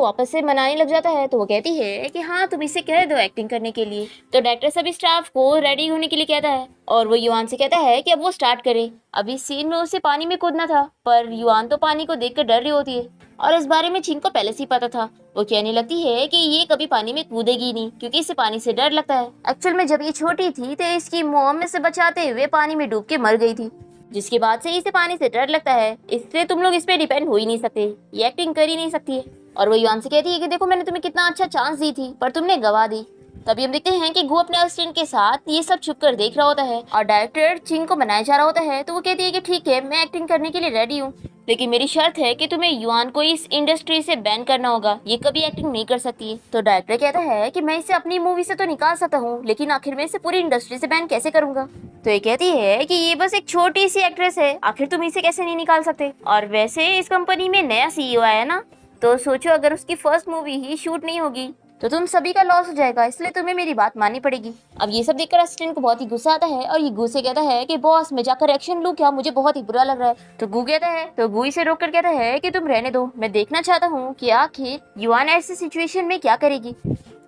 वापस से मनाने लग जाता है। तो वो कहती है कि हाँ तुम इसे कह दो एक्टिंग करने के लिए। तो डायरेक्टर सभी स्टाफ को रेडी होने के लिए कहता है और वो युआन से कहता है कि अब वो स्टार्ट करे। अभी सीन में उसे पानी में कूदना था, पर युआन तो पानी को देखकर डर रही होती है और इस बारे में चिंग को पहले से ही पता था। वो कहने लगती है कि ये कभी पानी में कूदेगी नहीं क्योंकि इसे पानी से डर लगता है। एक्चुअल में जब ये छोटी थी तो इसकी मॉम से बचाते हुए पानी में डूब के मर गई थी, जिसके बाद से इसे पानी से डर लगता है, इसलिए तुम लोग इस पे डिपेंड हो ही नहीं सकते, ये एक्टिंग कर ही नहीं सकती है। और वो युआन से कहती है कि देखो मैंने तुम्हें कितना अच्छा चांस दी थी पर तुमने गवा दी। तभी हम देखते हैं कि गु अपने असिस्टेंट के साथ ये सब छुप कर देख रहा होता है और डायरेक्टर चिंग को मनाया जा रहा होता है। तो वो कहती है कि ठीक है मैं एक्टिंग करने के लिए रेडी हूँ, लेकिन मेरी शर्त है कि तुम्हें युआन को इस इंडस्ट्री से बैन करना होगा, ये कभी एक्टिंग नहीं कर सकती है। तो डायरेक्टर कहता है कि मैं इसे अपनी मूवी से तो निकाल सकता हूँ, लेकिन आखिर में इसे पूरी इंडस्ट्री से बैन कैसे करूंगा। तो ये कहती है कि ये बस एक छोटी सी एक्ट्रेस है, आखिर तुम इसे कैसे नहीं निकाल सकते। और वैसे इस कंपनी में नया सीईओ आया ना, तो सोचो अगर उसकी फर्स्ट मूवी ही शूट नहीं होगी तो तुम सभी का लॉस हो जाएगा, इसलिए तुम्हें मेरी बात माननी पड़ेगी। अब ये सब देखकर असिस्टेंट को बहुत ही गुस्सा आता है और ये गुस्से कहता है कि बॉस मैं जाकर एक्शन लूं क्या, मुझे बहुत ही बुरा लग रहा है। तो गू कहता है, तो गू इसे रोककर कहता है कि तुम रहने दो, मैं देखना चाहता हूँ कि आखिर युआन ऐसी सिचुएशन में क्या करेगी।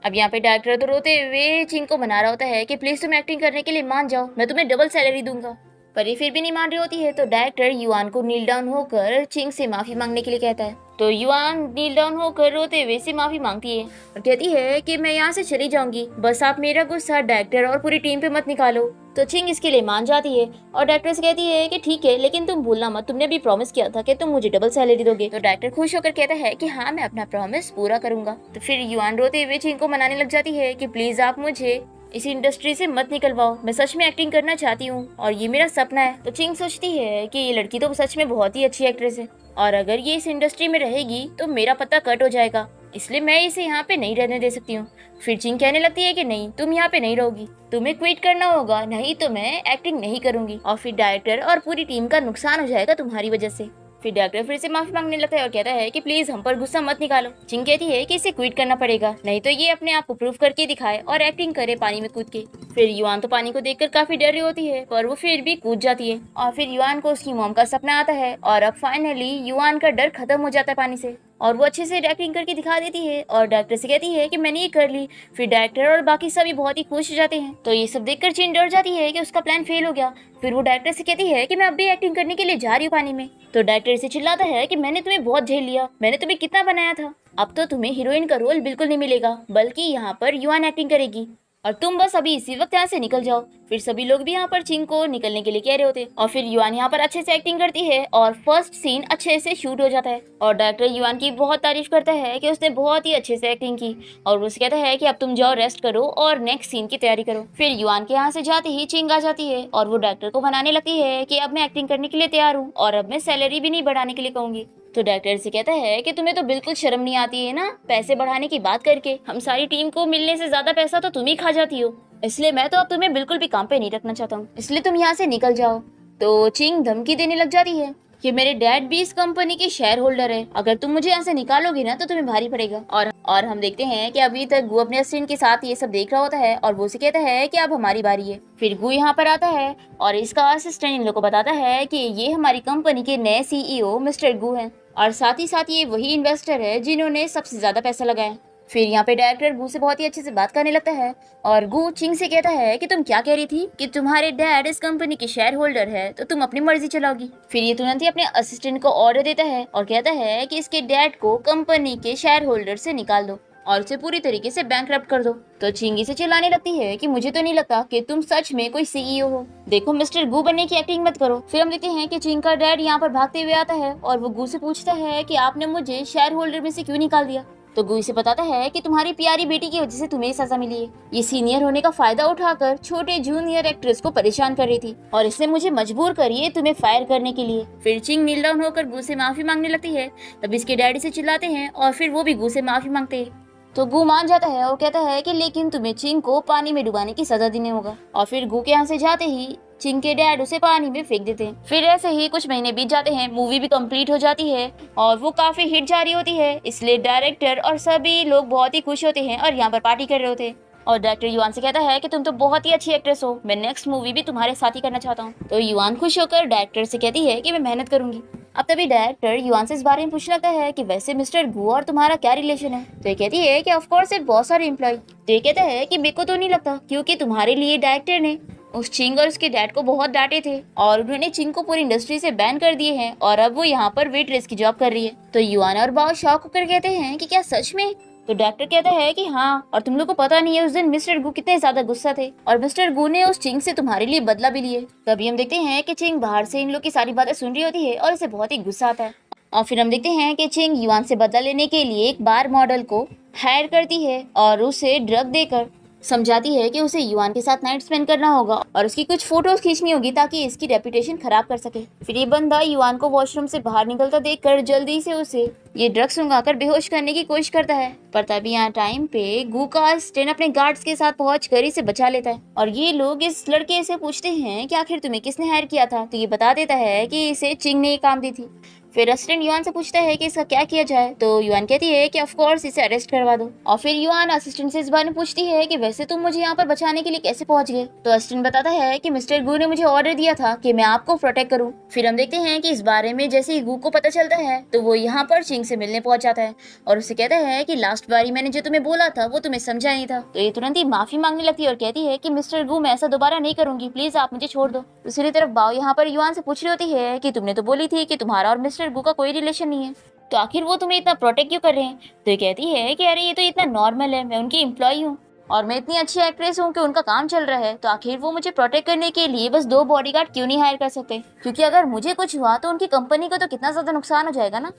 अब यहाँ पे डायरेक्टर तो रोते हुए चिंग को मना रहा होता है कि प्लीज तुम एक्टिंग करने के लिए मान जाओ, मैं तुम्हें डबल सैलरी दूंगा। पर ये फिर भी नहीं मान रही होती है, तो डायरेक्टर युआन को नील डाउन होकर चिंग से माफी मांगने के लिए कहता है। तो युआन नील डाउन होकर रोते हुए से माफी मांगती है और कहती है कि मैं यहाँ से चली जाऊंगी, बस आप मेरा गुस्सा डायरेक्टर और पूरी टीम पे मत निकालो। तो चिंग इसके लिए मान जाती है और डायरेक्टर से कहती है कि ठीक है, लेकिन तुम भूलना मत, तुमने भी प्रॉमिस किया था कि तुम मुझे डबल सैलरी दोगे। तो डायरेक्टर खुश होकर कहता है कि हाँ मैं अपना प्रॉमिस पूरा करूंगा। तो फिर युआन रोते हुए चिंग को मनाने लग जाती है कि प्लीज आप मुझे इस इंडस्ट्री से मत निकलवाओ, मैं सच में एक्टिंग करना चाहती हूँ और ये मेरा सपना है। तो चिंग सोचती है कि ये लड़की तो सच में बहुत ही अच्छी एक्ट्रेस है और अगर ये इस इंडस्ट्री में रहेगी तो मेरा पत्ता कट हो जाएगा, इसलिए मैं इसे यहाँ पे नहीं रहने दे सकती हूँ। फिर चिंग कहने लगती है कि नहीं, तुम यहाँ पे नहीं रहोगी, तुम्हें क्विट करना होगा, नहीं तो मैं एक्टिंग नहीं करूंगी और फिर डायरेक्टर और पूरी टीम का नुकसान हो जाएगा तुम्हारी वजह से। फिर डॉक्टर फिर से माफी मांगने लगता है और कहता है कि प्लीज हम पर गुस्सा मत निकालो। चिंग कहती है कि इसे क्विट करना पड़ेगा, नहीं तो ये अपने आप को प्रूव करके दिखाए और एक्टिंग करे पानी में कूद के। फिर युआन तो पानी को देखकर काफी डर रही होती है, पर वो फिर भी कूद जाती है और फिर युआन को उसकी मॉम का सपना आता है और अब फाइनली युआन का डर खत्म हो जाता है पानी से और वो अच्छे से एक्टिंग करके दिखा देती है और डायरेक्टर से कहती है कि मैंने ये कर ली। फिर डायरेक्टर और बाकी सभी बहुत ही खुश हो जाते हैं। तो ये सब देखकर चिंग डर जाती है कि उसका प्लान फेल हो गया। फिर वो डायरेक्टर से कहती है कि मैं अब भी एक्टिंग करने के लिए जा रही हूँ पानी में। तो डायरेक्टर से चिल्लाता है कि मैंने तुम्हें बहुत झेल लिया, मैंने तुम्हें कितना बनाया था, अब तो तुम्हें हीरोइन का रोल बिल्कुल नहीं मिलेगा, बल्कि यहाँ पर युआन एक्टिंग करेगी और तुम बस अभी इसी वक्त यहाँ से निकल जाओ। फिर सभी लोग भी यहाँ पर चिंग को निकलने के लिए कह रहे होते और फिर युआन यहाँ पर अच्छे से एक्टिंग करती है और फर्स्ट सीन अच्छे से शूट हो जाता है और डायरेक्टर युआन की बहुत तारीफ करता है कि उसने बहुत ही अच्छे से एक्टिंग की और उसे कहता है कि अब तुम जाओ रेस्ट करो और नेक्स्ट सीन की तैयारी करो। फिर युआन के यहाँ से जाते ही चिंग आ जाती है और वो डायरेक्टर को मनाने लगती है कि अब मैं एक्टिंग करने के लिए तैयार हूँ और अब मैं सैलरी भी नहीं बढ़ाने के लिए कहूंगी। तो डायरेक्टर से कहता है कि तुम्हें तो बिल्कुल शर्म नहीं आती है ना, पैसे बढ़ाने की बात करके हम सारी टीम को मिलने से ज्यादा पैसा तो तुम ही खा जाती हो, इसलिए मैं तो अब तुम्हें बिल्कुल भी काम पे नहीं रखना चाहता हूँ, इसलिए तुम यहाँ से निकल जाओ। तो चिंग धमकी देने लग जाती है कि मेरे डैड भी इस कंपनी के शेयर होल्डर है, अगर तुम मुझे यहाँ से निकालोगे ना तो तुम्हें भारी पड़ेगा। और हम देखते हैं कि अभी तक गु अपने असिस्टेंट के साथ ये सब देख रहा होता है और वो उसे कहता है कि अब हमारी बारी है। फिर गु यहाँ पर आता है और इसका असिस्टेंट इन लोग को बताता है कि ये हमारी कंपनी के नए सीईओ मिस्टर गु हैं और साथ ही साथ ये वही इन्वेस्टर है जिन्होंने सबसे ज्यादा पैसा लगाया। फिर यहाँ पे डायरेक्टर गु से बहुत ही अच्छे से बात करने लगता है और गु चिंग से कहता है कि तुम क्या कह रही थी कि तुम्हारे डैड इस कंपनी के शेयर होल्डर है तो तुम अपनी मर्जी चलाओगी। फिर ये तुरंत ही अपने असिस्टेंट को ऑर्डर देता है और कहता है कि इसके डैड को कंपनी के शेयर होल्डर से निकाल दो और उसे पूरी तरीके से बैंकरप्ट कर दो। तो चिंगी से चिल्लाने लगती है कि मुझे तो नहीं लगता कि तुम सच में कोई सीईओ हो, देखो मिस्टर गु बनने की एक्टिंग मत करो। फिर हम देखते हैं कि चिंग का डैड यहाँ पर भागते हुए आता है और वो गु से पूछता है कि आपने मुझे शेयर होल्डर में से क्यों निकाल दिया। तो गु इसे बताता है कि तुम्हारी प्यारी बेटी की वजह से तुम्हें सजा मिली है, ये सीनियर होने का फायदा उठाकर छोटे जूनियर एक्ट्रेस को परेशान कर रही थी और इसने मुझे मजबूर करी है तुम्हें फायर करने के लिए। फिर चिंग नील डाउन होकर गु से माफी मांगने लगती है, तब इसके डैडी से चिल्लाते हैं और फिर वो भी गु से माफी मांगते हैं। तो गु मान जाता है और कहता है कि लेकिन तुम्हें चिंग को पानी में डुबाने की सजा देने होगा और फिर गु के यहाँ से जाते ही चिंग के डैड उसे पानी में फेंक देते हैं। फिर ऐसे ही कुछ महीने बीत जाते हैं, मूवी भी कंप्लीट हो जाती है और वो काफी हिट जा रही होती है, इसलिए डायरेक्टर और सभी लोग बहुत ही खुश होते हैं और यहाँ पर पार्टी कर रहे होते हैं। और डायरेक्टर युआन से कहता है कि तुम तो बहुत ही अच्छी एक्ट्रेस हो, मैं नेक्स्ट मूवी भी तुम्हारे साथ ही करना चाहता हूँ। तो युआन खुश होकर डायरेक्टर से कहती है कि मैं मेहनत करूंगी। अब तभी डायरेक्टर युआन से इस बारे में पूछने लगता है कि वैसे मिस्टर गु और तुम्हारा क्या रिलेशन है। तो ये कहती है कि ऑफ कोर्स एक बहुत सारे एम्प्लॉय। तो ये कहता है कि मेरे को तो नहीं लगता, क्योंकि तुम्हारे लिए डायरेक्टर ने उस चिंग और उसके डैड को बहुत डांटे थे और उन्होंने चिंग को पूरी इंडस्ट्री से बैन कर दिए हैं और अब वो यहाँ पर वेट्रेस की जॉब कर रही है। तो युआन और बाओ शॉक होकर कहते हैं कि क्या सच में। तो डॉक्टर कहता है कि हाँ, और तुम लोग को पता नहीं है उस दिन मिस्टर गु कितने ज्यादा गुस्सा थे और मिस्टर गु ने उस चिंग से तुम्हारे लिए बदला भी लिए। तभी हम देखते हैं कि चिंग बाहर से इन लोग की सारी बातें सुन रही होती है और इसे बहुत ही गुस्सा आता है। और फिर हम देखते हैं कि चिंग युआन से बदला लेने के लिए एक बार मॉडल को हायर करती है और उसे ड्रग देकर समझाती है कि उसे युआन के साथ नाइट स्पेंड करना होगा और उसकी कुछ फोटोज खींचनी होगी ताकि इसकी रेपुटेशन खराब कर सके। फिर ये बंदा युआन को वॉशरूम से बाहर निकलता देखकर जल्दी से उसे ये ड्रग्स सुंघाकर बेहोश करने की कोशिश करता है, पर तभी यहाँ टाइम पे गू का असिस्टेंट अपने गार्ड्स के साथ पहुंचकर इसे बचा लेता है और ये लोग इस लड़के से पूछते हैं कि आखिर तुम्हें किसने हायर किया था, तो ये बता देता है कि इसे चिंग ने काम दी थी। फिर असिस्टेंट युआन से पूछता है कि इसका क्या किया जाए, तो युआन कहती है कि ऑफ कोर्स इसे अरेस्ट करवा दो। और फिर युआन असिस्टेंट से इस बारे में पूछती है कि वैसे तुम मुझे यहाँ पर बचाने के लिए कैसे पहुंच गए, तो असिस्टेंट बताता है कि मिस्टर गू ने मुझे ऑर्डर दिया था कि मैं आपको प्रोटेक्ट करूँ। फिर हम देखते हैं कि इस बारे में जैसे ही गू को पता चलता है तो वो यहाँ पर चिंग से मिलने पहुंच जाता है और उसे कहता है कि लास्ट बारी मैंने जो तुम्हें बोला था वो तुम्हें समझा नहीं था। तो ये तुरंत ही माफी मांगने लगती है और कहती है कि मिस्टर गू मैं ऐसा दोबारा नहीं करूंगी, प्लीज आप मुझे छोड़ दो। दूसरी तरफ बाओ यहाँ पर युआन से पूछ रही होती है कि तुमने तो बोली थी कि तुम्हारा और मिस्टर गू का कोई रिलेशन नहीं है, तो आखिर वो तुम्हें इतना प्रोटेक्ट क्यों कर रहे हैं। तो ये कहती है कि अरे ये तो इतना नॉर्मल है, मैं उनकी एम्प्लॉय हूँ और मैं इतनी अच्छी एक्ट्रेस हूँ कि उनका काम चल रहा है, तो आखिर वो मुझे प्रोटेक्ट करने के लिए बस 2 बॉडीगार्ड क्यों नहीं हायर कर सकते, क्योंकि अगर मुझे कुछ हुआ तो उनकी कंपनी को तो कितना ज्यादा नुकसान हो जाएगा ना।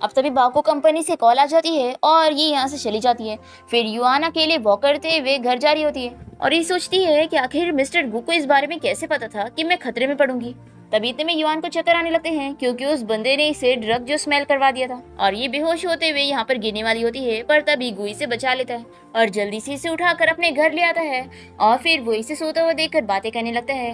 अब तभी बाओ को कंपनी से कॉल आ जाती है और ये यहाँ से चली जाती है। फिर युआन अकेले वॉक करते हुए घर जा रही होती है और ये सोचती है कि आखिर मिस्टर गू को इस बारे में कैसे पता था कि मैं खतरे में पड़ूंगी। तभी इतने में युआन को चक्कर आने लगते हैं क्योंकि उस बंदे ने इसे ड्रग जो स्मेल करवा दिया था और ये बेहोश होते हुए यहाँ पर गिरने वाली होती है, पर तभी गू इसे बचा लेता है और जल्दी से इसे उठाकर अपने घर ले आता है और फिर वो इसे सोता हुआ देखकर बातें करने लगता है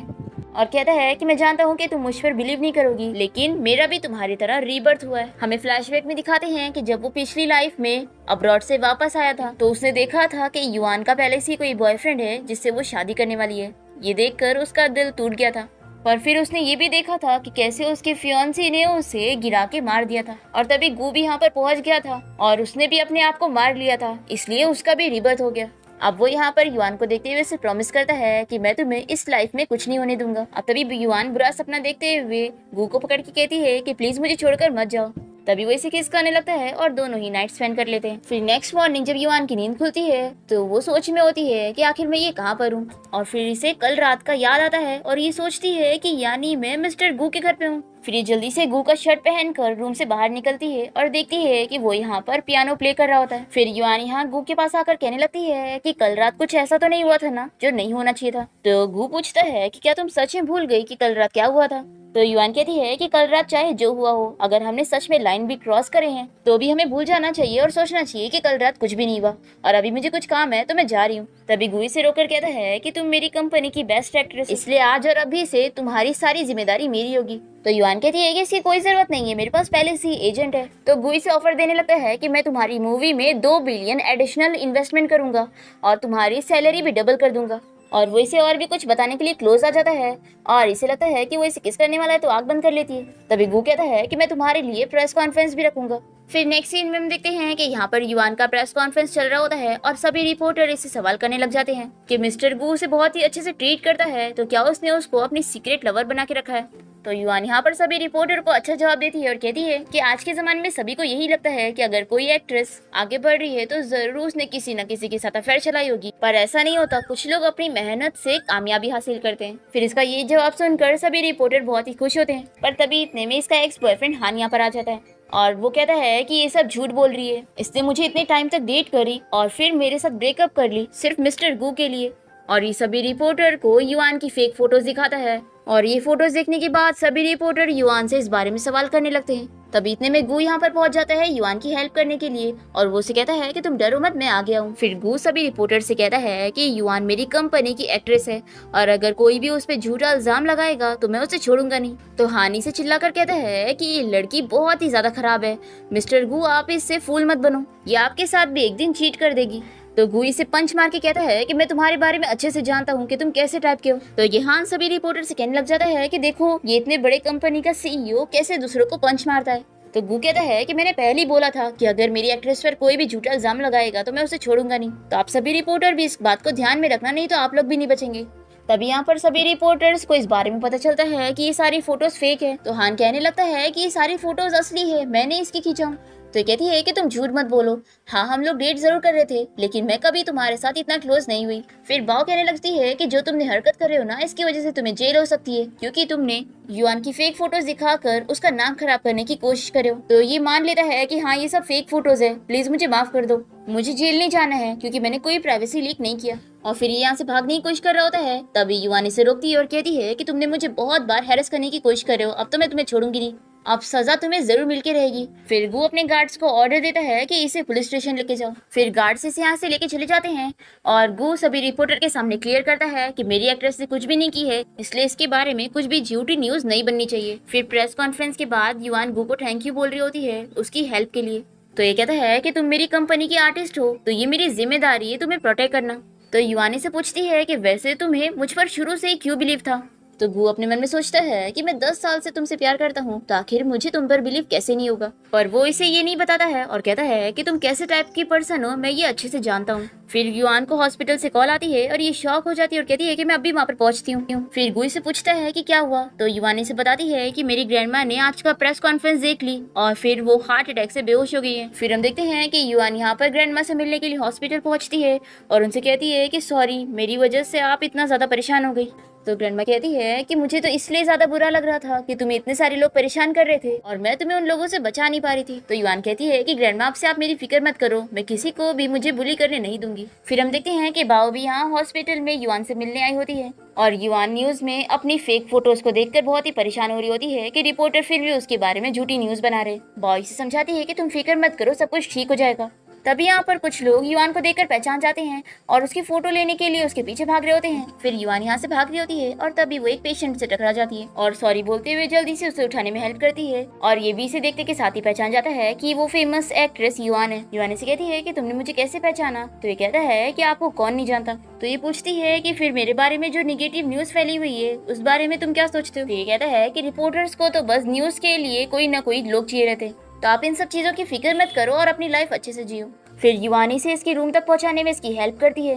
और कहता है कि मैं जानता हूँ कि तुम मुझ पर बिलीव नहीं करोगी, लेकिन मेरा भी तुम्हारी तरह रीबर्थ हुआ है। हमें फ्लैशबैक में दिखाते हैं कि जब वो पिछली लाइफ में अब्रॉड से वापस आया था तो उसने देखा था कि युआन का पहले से कोई बॉयफ्रेंड है जिससे वो शादी करने वाली है। ये देखकर उसका दिल टूट गया था, पर फिर उसने ये भी देखा था कि कैसे उसके फियांसी ने उसे गिरा के मार दिया था और तभी गू भी यहाँ पर पहुंच गया था और उसने भी अपने आप को मार लिया था, इसलिए उसका भी रिबर्थ हो गया। अब वो यहाँ पर युआन को देखते हुए उसे प्रॉमिस करता है कि मैं तुम्हें इस लाइफ में कुछ नहीं होने दूंगा। अब तभी युआन बुरा सपना देखते हुए गू को पकड़ के कहती है कि प्लीज मुझे छोड़कर मत जाओ। तभी वो इसे किस करने लगता है और दोनों ही नाइट स्पेंड कर लेते हैं। फिर नेक्स्ट मॉर्निंग जब युआन की नींद खुलती है तो वो सोच में होती है कि आखिर मैं ये कहाँ पर हूँ और फिर इसे कल रात का याद आता है और ये सोचती है कि यानी मैं मिस्टर गू के घर पे हूँ। फिर ये जल्दी से गू का शर्ट पहनकर रूम से बाहर निकलती है और देखती है कि वो यहाँ पर पियानो प्ले कर रहा होता है। फिर युआन यहाँ गू के पास आकर कहने लगती है कि कल रात कुछ ऐसा तो नहीं हुआ था ना जो नहीं होना चाहिए था। तो गू पूछता है कि क्या तुम सच में भूल गई कि कल रात क्या हुआ था। तो युआन कहती है कि कल रात चाहे जो हुआ हो, अगर हमने सच में लाइन भी क्रॉस करे हैं तो भी हमें भूल जाना चाहिए और सोचना चाहिए कि कल रात कुछ भी नहीं हुआ और अभी मुझे कुछ काम है तो मैं जा रही हूँ। तभी गू से रोकर कहता है कि तुम मेरी कंपनी की बेस्ट एक्ट्रेस, इसलिए आज और अभी से तुम्हारी सारी जिम्मेदारी मेरी होगी। तो युआन कहती है कि इसकी कोई जरूरत नहीं है, मेरे पास पहले से ही एजेंट है। तो गू से ऑफर देने लगता है कि मैं तुम्हारी मूवी में 2 बिलियन एडिशनल इन्वेस्टमेंट करूंगा और तुम्हारी सैलरी भी डबल कर दूंगा। और वो इसे और भी कुछ बताने के लिए क्लोज आ जाता है और इसे लगता है कि वो इसे किस करने वाला है, तो आग बंद कर लेती है। तभी गू कहता है कि मैं तुम्हारे लिए प्रेस कॉन्फ्रेंस भी रखूंगा। फिर नेक्स्ट सीन में हम देखते हैं कि यहाँ पर युआन का प्रेस कॉन्फ्रेंस चल रहा होता है और सभी रिपोर्टर इससे सवाल करने लग जाते हैं कि मिस्टर गू उसे बहुत ही अच्छे से ट्रीट करता है, तो क्या उसने उसको अपनी सीक्रेट लवर बना के रखा है। तो युआन यहाँ पर सभी रिपोर्टर को अच्छा जवाब देती है और कहती है कि आज के जमाने में सभी को यही लगता है कि अगर कोई एक्ट्रेस आगे बढ़ रही है तो जरूर उसने किसी न किसी के साथ अफेयर चलाई होगी, पर ऐसा नहीं होता। कुछ लोग अपनी मेहनत से कामयाबी हासिल करते हैं। फिर इसका ये जवाब सुनकर सभी रिपोर्टर बहुत ही खुश होते हैं, पर तभी इतने में इसका एक्स बॉयफ्रेंड हान यहाँ पर आ जाता है और वो कहता है कि ये सब झूठ बोल रही है, इसने मुझे इतने टाइम तक डेट करी और फिर मेरे साथ ब्रेकअप कर ली सिर्फ मिस्टर गू के लिए। और ये सभी रिपोर्टर को युआन की फेक फोटोज दिखाता है और ये फोटोज देखने के बाद सभी रिपोर्टर युआन से इस बारे में सवाल करने लगते हैं। तभी इतने में गू यहाँ पर पहुंच जाता है युआन की हेल्प करने के लिए और वो उसे कहता है कि तुम डरो मत, मैं आ गया हूँ। फिर गू सभी रिपोर्टर से कहता है कि युआन मेरी कंपनी की एक्ट्रेस है और अगर कोई भी उस पर झूठा इल्जाम लगाएगा तो मैं उसे छोड़ूंगा नहीं। तो हानी से चिल्लाकर कहता है कि ये लड़की बहुत ही ज्यादा खराब है, मिस्टर गू आप इससे फूल मत बनो, ये आपके साथ भी एक दिन चीट कर देगी। तो गू इसे पंच मार के कहता है कि मैं तुम्हारे बारे में अच्छे से जानता हूँ कि तुम कैसे टाइप के हो। तो ये हान सभी रिपोर्टर से कहने लग जाता है कि देखो ये इतने बड़े कंपनी का सीईओ कैसे दूसरों को पंच मारता है। तो गू कहता है कि मैंने पहले ही बोला था कि अगर मेरी एक्ट्रेस पर कोई भी झूठा इल्जाम लगाएगा तो मैं उसे छोड़ूंगा नहीं। तो आप सभी रिपोर्टर भी इस बात को ध्यान में रखना, नहीं तो आप लोग भी नहीं बचेंगे। तभी यहाँ पर सभी रिपोर्टर्स को इस बारे में पता चलता है कि ये सारी फोटोज फेक है। तो हान कहने लगता है कि ये सारी फोटोज असली है, मैंने इसकी खींचा हूँ। तो ये कहती है कि तुम झूठ मत बोलो, हाँ हम लोग डेट जरूर कर रहे थे, लेकिन मैं कभी तुम्हारे साथ इतना क्लोज नहीं हुई। फिर बाओ कहने लगती है कि जो तुमने हरकत कर रहे हो ना, इसकी वजह से तुम्हें जेल हो सकती है, क्योंकि तुमने युआन की फेक फोटोज दिखाकर उसका नाम खराब करने की कोशिश करे हो। तो ये मान लेता है कि हाँ ये सब फेक फोटोज है, प्लीज मुझे माफ कर दो, मुझे जेल नहीं जाना है क्योंकि मैंने कोई प्राइवेसी लीक नहीं किया। और फिर ये यहाँ से भागने की कोशिश कर रहा होता है, तभी युआन इसे रोकती है और कहती है कि तुमने मुझे बहुत बार हैरेस करने की कोशिश कर रहे हो, अब तो मैं तुम्हें छोड़ूंगी नहीं, अब सजा तुम्हें जरूर मिलके रहेगी। फिर वो अपने गार्ड्स को ऑर्डर देता है कि इसे पुलिस स्टेशन लेके जाओ। फिर गार्ड्स इसे यहाँ से लेके चले जाते हैं और गु सभी रिपोर्टर के सामने क्लियर करता है कि मेरी एक्ट्रेस ने कुछ भी नहीं की है, इसलिए इसके बारे में कुछ भी झूठी न्यूज नहीं बननी चाहिए। फिर प्रेस कॉन्फ्रेंस के बाद युआन गु को थैंक यू बोल रही होती है उसकी हेल्प के लिए। तो ये कहता है कि तुम मेरी कंपनी की आर्टिस्ट हो, तो ये मेरी जिम्मेदारी है तुम्हें प्रोटेक्ट करना। तो युआन से पूछती है कि वैसे तुम्हें मुझ पर शुरू से ही क्यों बिलीव था। तो गु अपने मन में सोचता है कि मैं 10 साल से तुमसे प्यार करता हूँ, तो आखिर मुझे तुम पर बिलीव कैसे नहीं होगा। पर वो इसे ये नहीं बताता है और कहता है कि तुम कैसे टाइप की पर्सन हो मैं ये अच्छे से जानता हूँ। फिर युआन को हॉस्पिटल से कॉल आती है और ये शॉक हो जाती है और कहती है कि मैं अभी वहाँ पर पहुंचती हूँ। फिर गु से पूछता है कि क्या हुआ, तो युआन से बताती है कि मेरी ग्रैंडमा ने आज का प्रेस कॉन्फ्रेंस देख ली और फिर वो हार्ट अटैक से बेहोश हो गई है। फिर हम देखते हैं कि युआन यहाँ पर ग्रैंडमा से मिलने के लिए हॉस्पिटल पहुंचती है और उनसे कहती है कि सॉरी मेरी वजह से आप इतना ज्यादा परेशान हो गई। तो ग्रैंडमा कहती है कि मुझे तो इसलिए ज्यादा बुरा लग रहा था कि तुम्हें इतने सारे लोग परेशान कर रहे थे और मैं तुम्हें उन लोगों से बचा नहीं पा रही थी। तो युआन कहती है कि ग्रैंडमा आपसे आप मेरी फिक्र मत करो, मैं किसी को भी मुझे बुली करने नहीं दूंगी। फिर हम देखते हैं कि बाओ भी यहाँ हॉस्पिटल में युआन से मिलने आई होती है और युआन न्यूज में अपनी फेक फोटोज को देखकर बहुत ही परेशान हो रही होती है कि रिपोर्टर फिर भी उसके बारे में झूठी न्यूज बना रहे। बाओ इसे समझाती है कि तुम फिक्र मत करो, सब कुछ ठीक हो जाएगा। तभी यहाँ पर कुछ लोग युआन को देखकर पहचान जाते हैं और उसकी फोटो लेने के लिए उसके पीछे भाग रहे होते हैं। फिर युआन यहाँ से भाग रही होती है और तभी वो एक पेशेंट से टकरा जाती है और सॉरी बोलते हुए जल्दी से उसे उठाने में हेल्प करती है। और ये भी इसे देखते के साथ ही पहचान जाता है कि वो फेमस एक्ट्रेस युआन है। युआन से कहती है कि तुमने मुझे कैसे पहचाना, तो ये कहता है कि आपको कौन नहीं जानता। तो ये पूछती है कि फिर मेरे बारे में जो निगेटिव न्यूज फैली हुई है उस बारे में तुम क्या सोचते हो। तो ये कहता है कि रिपोर्टर्स को तो बस न्यूज के लिए कोई ना कोई लोग चाहिए रहते, तो आप इन सब चीजों की फिक्र मत करो और अपनी लाइफ अच्छे से जियो। फिर युआन से इसके रूम तक पहुंचाने में इसकी हेल्प करती है